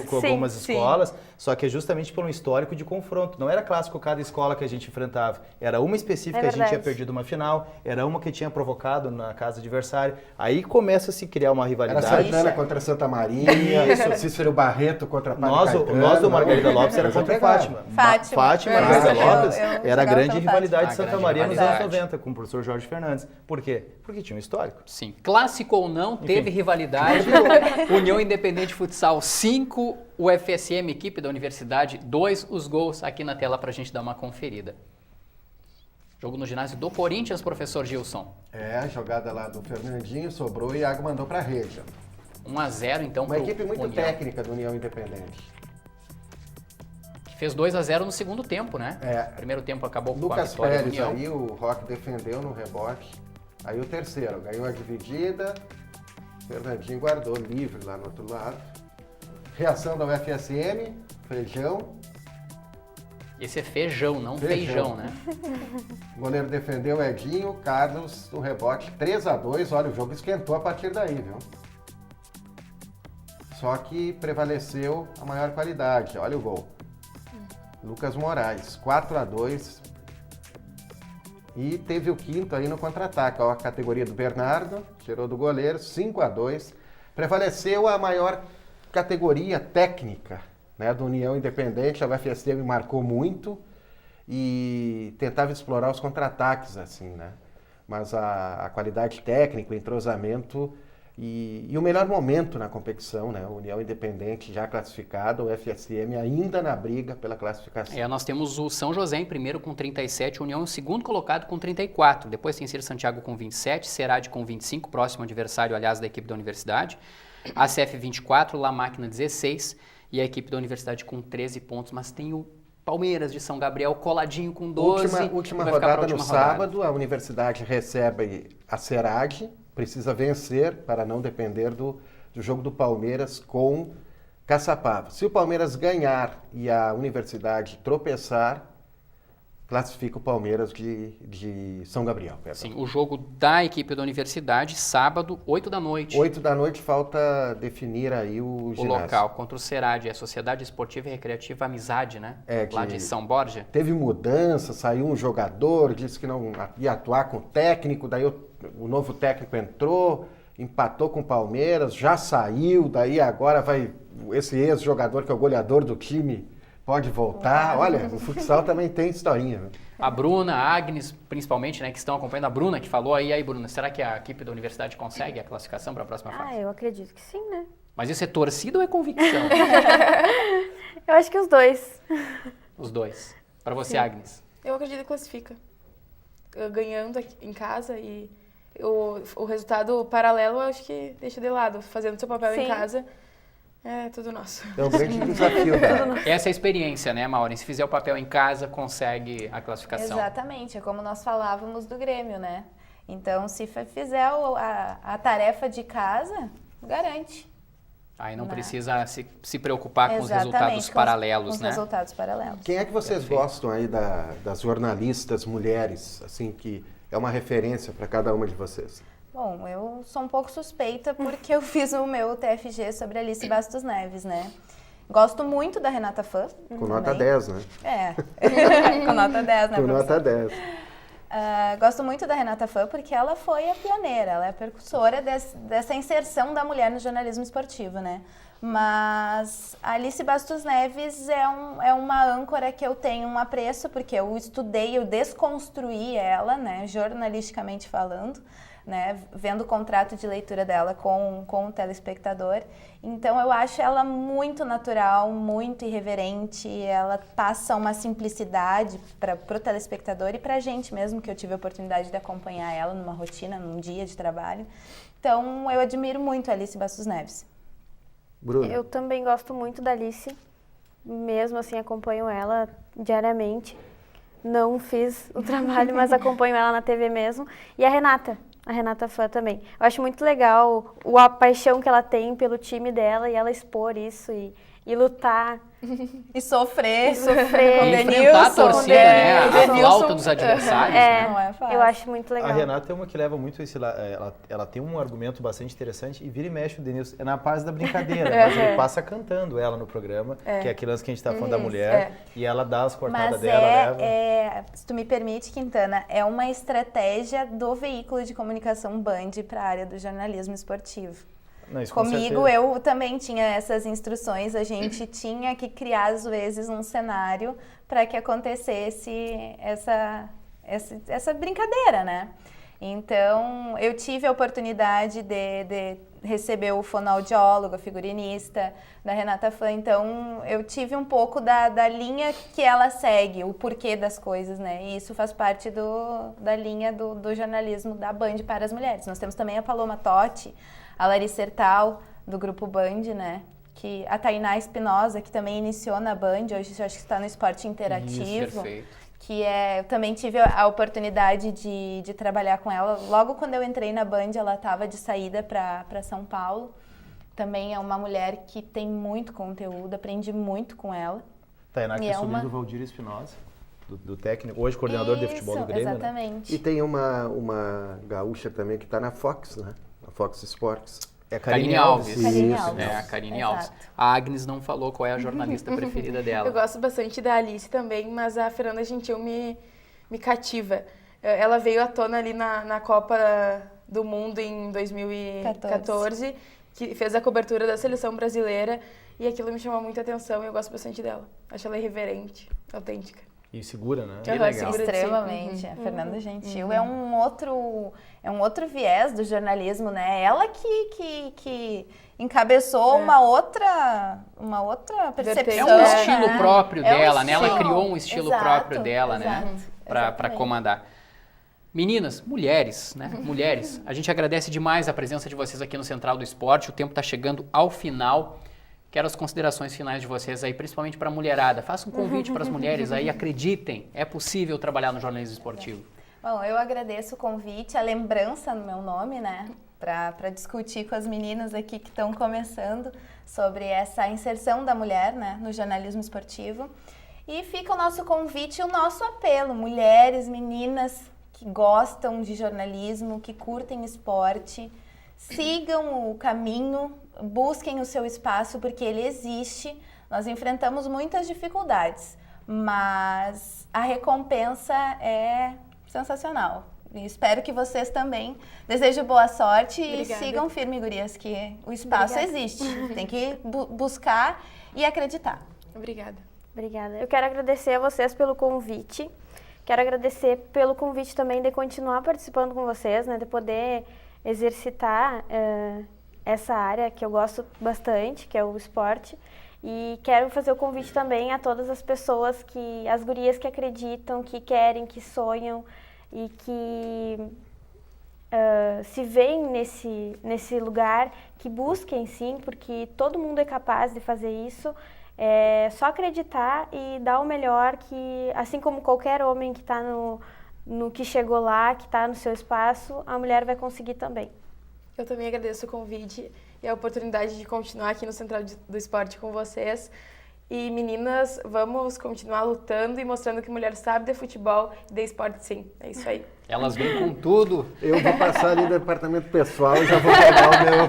com Sim, algumas sim. escolas, só que é justamente por um histórico de confronto. Não era clássico cada escola que a gente enfrentava. Era uma específica que a gente tinha verdade. perdido uma final, era uma que tinha provocado na casa adversária. Aí começa a se criar uma Era rivalidade. Santana contra Santa Maria, Cícero Barreto contra Padre Nós Caetano. do Margarida Lopes era Mas é contra pegado. Fátima. Fátima. Fátima, Eu Margarida jogava Lopes era a pela grande Fátima. rivalidade de A Santa grande Maria nos anos rivalidade. 90 com o professor Jorge Fernandes. Por quê? Porque tinha um histórico. Sim. Clássico ou não, teve rivalidade. União Independente Futsal 5, o FSM, equipe da Universidade 2, os gols aqui na tela pra gente dar uma conferida. Jogo no ginásio do Corinthians, professor Gilson. É, a jogada lá do Fernandinho, sobrou e o Iago mandou pra rede. 1-0 então Uma pro equipe muito União, técnica do União Independente. que fez 2-0 no segundo tempo, né? É. Primeiro tempo acabou com a Lucas vitória do Pérez União. aí, o Roque defendeu no rebote. Aí o terceiro, ganhou a dividida. Fernandinho guardou livre lá no outro lado. Reação da UFSM, Feijão. Esse é feijão, não feijão, Feijão. né? O goleiro defendeu o Edinho, Carlos no rebote, 3-2. Olha, o jogo esquentou a partir daí, viu? Só que prevaleceu a maior qualidade. Olha o gol. Lucas Moraes, 4-2. E teve o quinto aí no contra-ataque. Ó, a categoria do Bernardo, tirou do goleiro, 5-2. Prevaleceu a maior categoria técnica, né, do União Independente. A UFSM marcou muito e tentava explorar os contra-ataques, assim, né? Mas a qualidade técnica, o entrosamento e o melhor momento na competição, né? O União Independente já classificado, o FSM ainda na briga pela classificação. Nós temos o São José em primeiro com 37, o União em segundo colocado com 34. Depois tem Ciro Santiago com 27, Serade com 25, próximo adversário, aliás, da equipe da Universidade. A CF 24, La Máquina 16 e a equipe da Universidade com 13 pontos, mas tem o Palmeiras de São Gabriel coladinho com 12. Última vai ficar pra rodada no última rodada. sábado, a Universidade recebe a Serag, precisa vencer para não depender do jogo do Palmeiras com Caçapava. Se o Palmeiras ganhar e a Universidade tropeçar, classifica o Palmeiras de São Gabriel. Perdão. Sim, o jogo da equipe da Universidade, sábado, 8 da noite. 8 da noite, falta definir aí o O ginásio. local contra o Serad, a Sociedade Esportiva e Recreativa Amizade, né? Lá de São Borja. Teve mudança, saiu um jogador, disse que não ia atuar com o técnico, daí o novo técnico entrou, empatou com o Palmeiras, já saiu, daí agora vai esse ex-jogador que é o goleador do time pode voltar. Olha, o futsal também tem historinha. Né? A Bruna, a Agnes, principalmente, né, que estão acompanhando a Bruna, que falou aí, Bruna, será que a equipe da Universidade consegue a classificação para a próxima fase? Eu acredito que sim, né? Mas isso é torcida ou é convicção? Eu acho que os dois. Os dois. Para você, Sim. Agnes. Eu acredito que classifica. Ganhando aqui em casa e o resultado paralelo, eu acho que deixa de lado. Fazendo seu papel em Sim. casa, é tudo nosso. É um grande desafio dela. Essa é a experiência, né, Maureen? Se fizer o papel em casa, consegue a classificação. Exatamente, é como nós falávamos do Grêmio, né? Então, se fizer a tarefa de casa, garante. Aí não Né? precisa se preocupar com os Exatamente, resultados paralelos, com os né? resultados paralelos. Quem é que vocês gostam aí das jornalistas mulheres, assim, que é uma referência para cada uma de vocês? Bom, eu sou um pouco suspeita porque eu fiz o meu TFG sobre Alice Bastos Neves, né? Gosto muito da Renata Fã. Com nota também. 10, né? É, com nota 10, né, Com professor? nota 10. Gosto muito da Renata Fã porque ela foi a pioneira, ela é a precursora dessa inserção da mulher no jornalismo esportivo, né? Mas a Alice Bastos Neves é uma âncora que eu tenho um apreço, porque eu estudei, eu desconstruí ela, né, jornalisticamente falando, né, vendo o contrato de leitura dela com o telespectador. Então eu acho ela muito natural, muito irreverente, ela passa uma simplicidade para o telespectador e para a gente mesmo, que eu tive a oportunidade de acompanhar ela numa rotina, num dia de trabalho. Então eu admiro muito a Alice Bastos Neves. Bruno, Eu também gosto muito da Alice, mesmo assim acompanho ela diariamente. Não fiz o trabalho, mas acompanho ela na TV mesmo. E a Renata Fã também. Eu acho muito legal a paixão que ela tem pelo time dela e ela expor isso e lutar. E sofrer. E sofrer. Com E o enfrentar a Denilson, torcida, né? A Denilson. flauta dos adversários. né? Não é fácil. Eu acho muito legal. A Renata é uma que leva muito esse lado. Ela tem um argumento bastante interessante e vira e mexe o Denilson. É na paz da brincadeira, mas ele passa cantando ela no programa, que é aquele lance que a gente tá falando da mulher, e ela dá as cortadas Mas dela, leva. se tu me permite, Quintana, é uma estratégia do veículo de comunicação Band para a área do jornalismo esportivo. Não, isso com Comigo, certeza. eu também tinha essas instruções, a gente tinha que criar, às vezes, um cenário para que acontecesse essa brincadeira, né? Então, eu tive a oportunidade de receber o fonoaudiólogo, a figurinista da Renata Fã, então eu tive um pouco da linha que ela segue, o porquê das coisas, né? E isso faz parte da linha do jornalismo da Band para as mulheres. Nós temos também a Paloma Totti, a Larissa Ertal, do Grupo Band, né? Que a Tainá Espinosa, que também iniciou na Band, hoje eu acho que está no Esporte Interativo. Perfeito. Eu também tive a oportunidade de trabalhar com ela. Logo quando eu entrei na Band, ela estava de saída para São Paulo. Também é uma mulher que tem muito conteúdo, aprendi muito com ela. Tainá, que E é é sobrinho uma- do Valdir Espinosa, do técnico, hoje coordenador de futebol do Grêmio. Né? Exatamente. e tem uma gaúcha também que está na Fox, né? A Fox Sports. É a Karine Alves. Karine Isso. Alves. É, a Karine Exato. Alves. A Agnes não falou qual é a jornalista preferida dela. Eu gosto bastante da Alice também, mas a Fernanda Gentil me cativa. Ela veio à tona ali na Copa do Mundo em 2014, que fez a cobertura da seleção brasileira, e aquilo me chamou muita atenção e eu gosto bastante dela. Acho ela irreverente, autêntica. E segura, né? Que Aham, legal. segura de si. Extremamente. A Fernanda Gentil é um outro viés do jornalismo, né? Ela que encabeçou uma outra percepção. É um estilo né? próprio É um dela, né? Ela estilo. criou um estilo Exato, próprio dela, né? exato. Para Exatamente. comandar. Meninas, mulheres, né? Mulheres, a gente agradece demais a presença de vocês aqui no Central do Esporte. O tempo está chegando ao final. Quero as considerações finais de vocês aí, principalmente para a mulherada. Faça um convite para as mulheres aí, acreditem, é possível trabalhar no jornalismo esportivo. Bom, eu agradeço o convite, a lembrança no meu nome, né? Para discutir com as meninas aqui que estão começando sobre essa inserção da mulher, né, no jornalismo esportivo. E fica o nosso convite e o nosso apelo, mulheres, meninas que gostam de jornalismo, que curtem esporte, sigam o caminho, busquem o seu espaço, porque ele existe. Nós enfrentamos muitas dificuldades, mas a recompensa é sensacional. E espero que vocês também. Desejo boa sorte. Obrigada. E sigam firme, gurias, que o espaço existe. Tem que buscar e acreditar. Obrigada. Obrigada. Eu quero agradecer a vocês pelo convite. Quero agradecer pelo convite também de continuar participando com vocês, né, de poder exercitar essa área que eu gosto bastante, que é o esporte. E quero fazer o convite também a todas as pessoas, as gurias que acreditam, que querem, que sonham e que se veem nesse lugar, que busquem sim, porque todo mundo é capaz de fazer isso. É só acreditar e dar o melhor, que assim como qualquer homem que está no que chegou lá, que está no seu espaço, a mulher vai conseguir também. Eu também agradeço o convite e a oportunidade de continuar aqui no Central do Esporte com vocês. E meninas, vamos continuar lutando e mostrando que mulher sabe de futebol e de esporte sim. É isso aí. Elas vêm com tudo. Eu vou passar ali no departamento pessoal e já vou pegar o meu...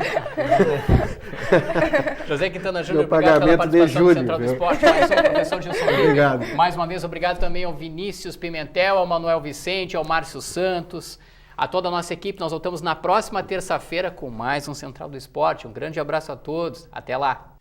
José Quintana Júnior, meu obrigado pela pagamento de participação julho, no Central do viu? Esporte. Mais um professor Gilson Lima. Obrigado. Mais uma vez, obrigado também ao Vinícius Pimentel, ao Manuel Vicente, ao Márcio Santos, a toda a nossa equipe. Nós voltamos na próxima terça-feira com mais um Central do Esporte. Um grande abraço a todos. Até lá.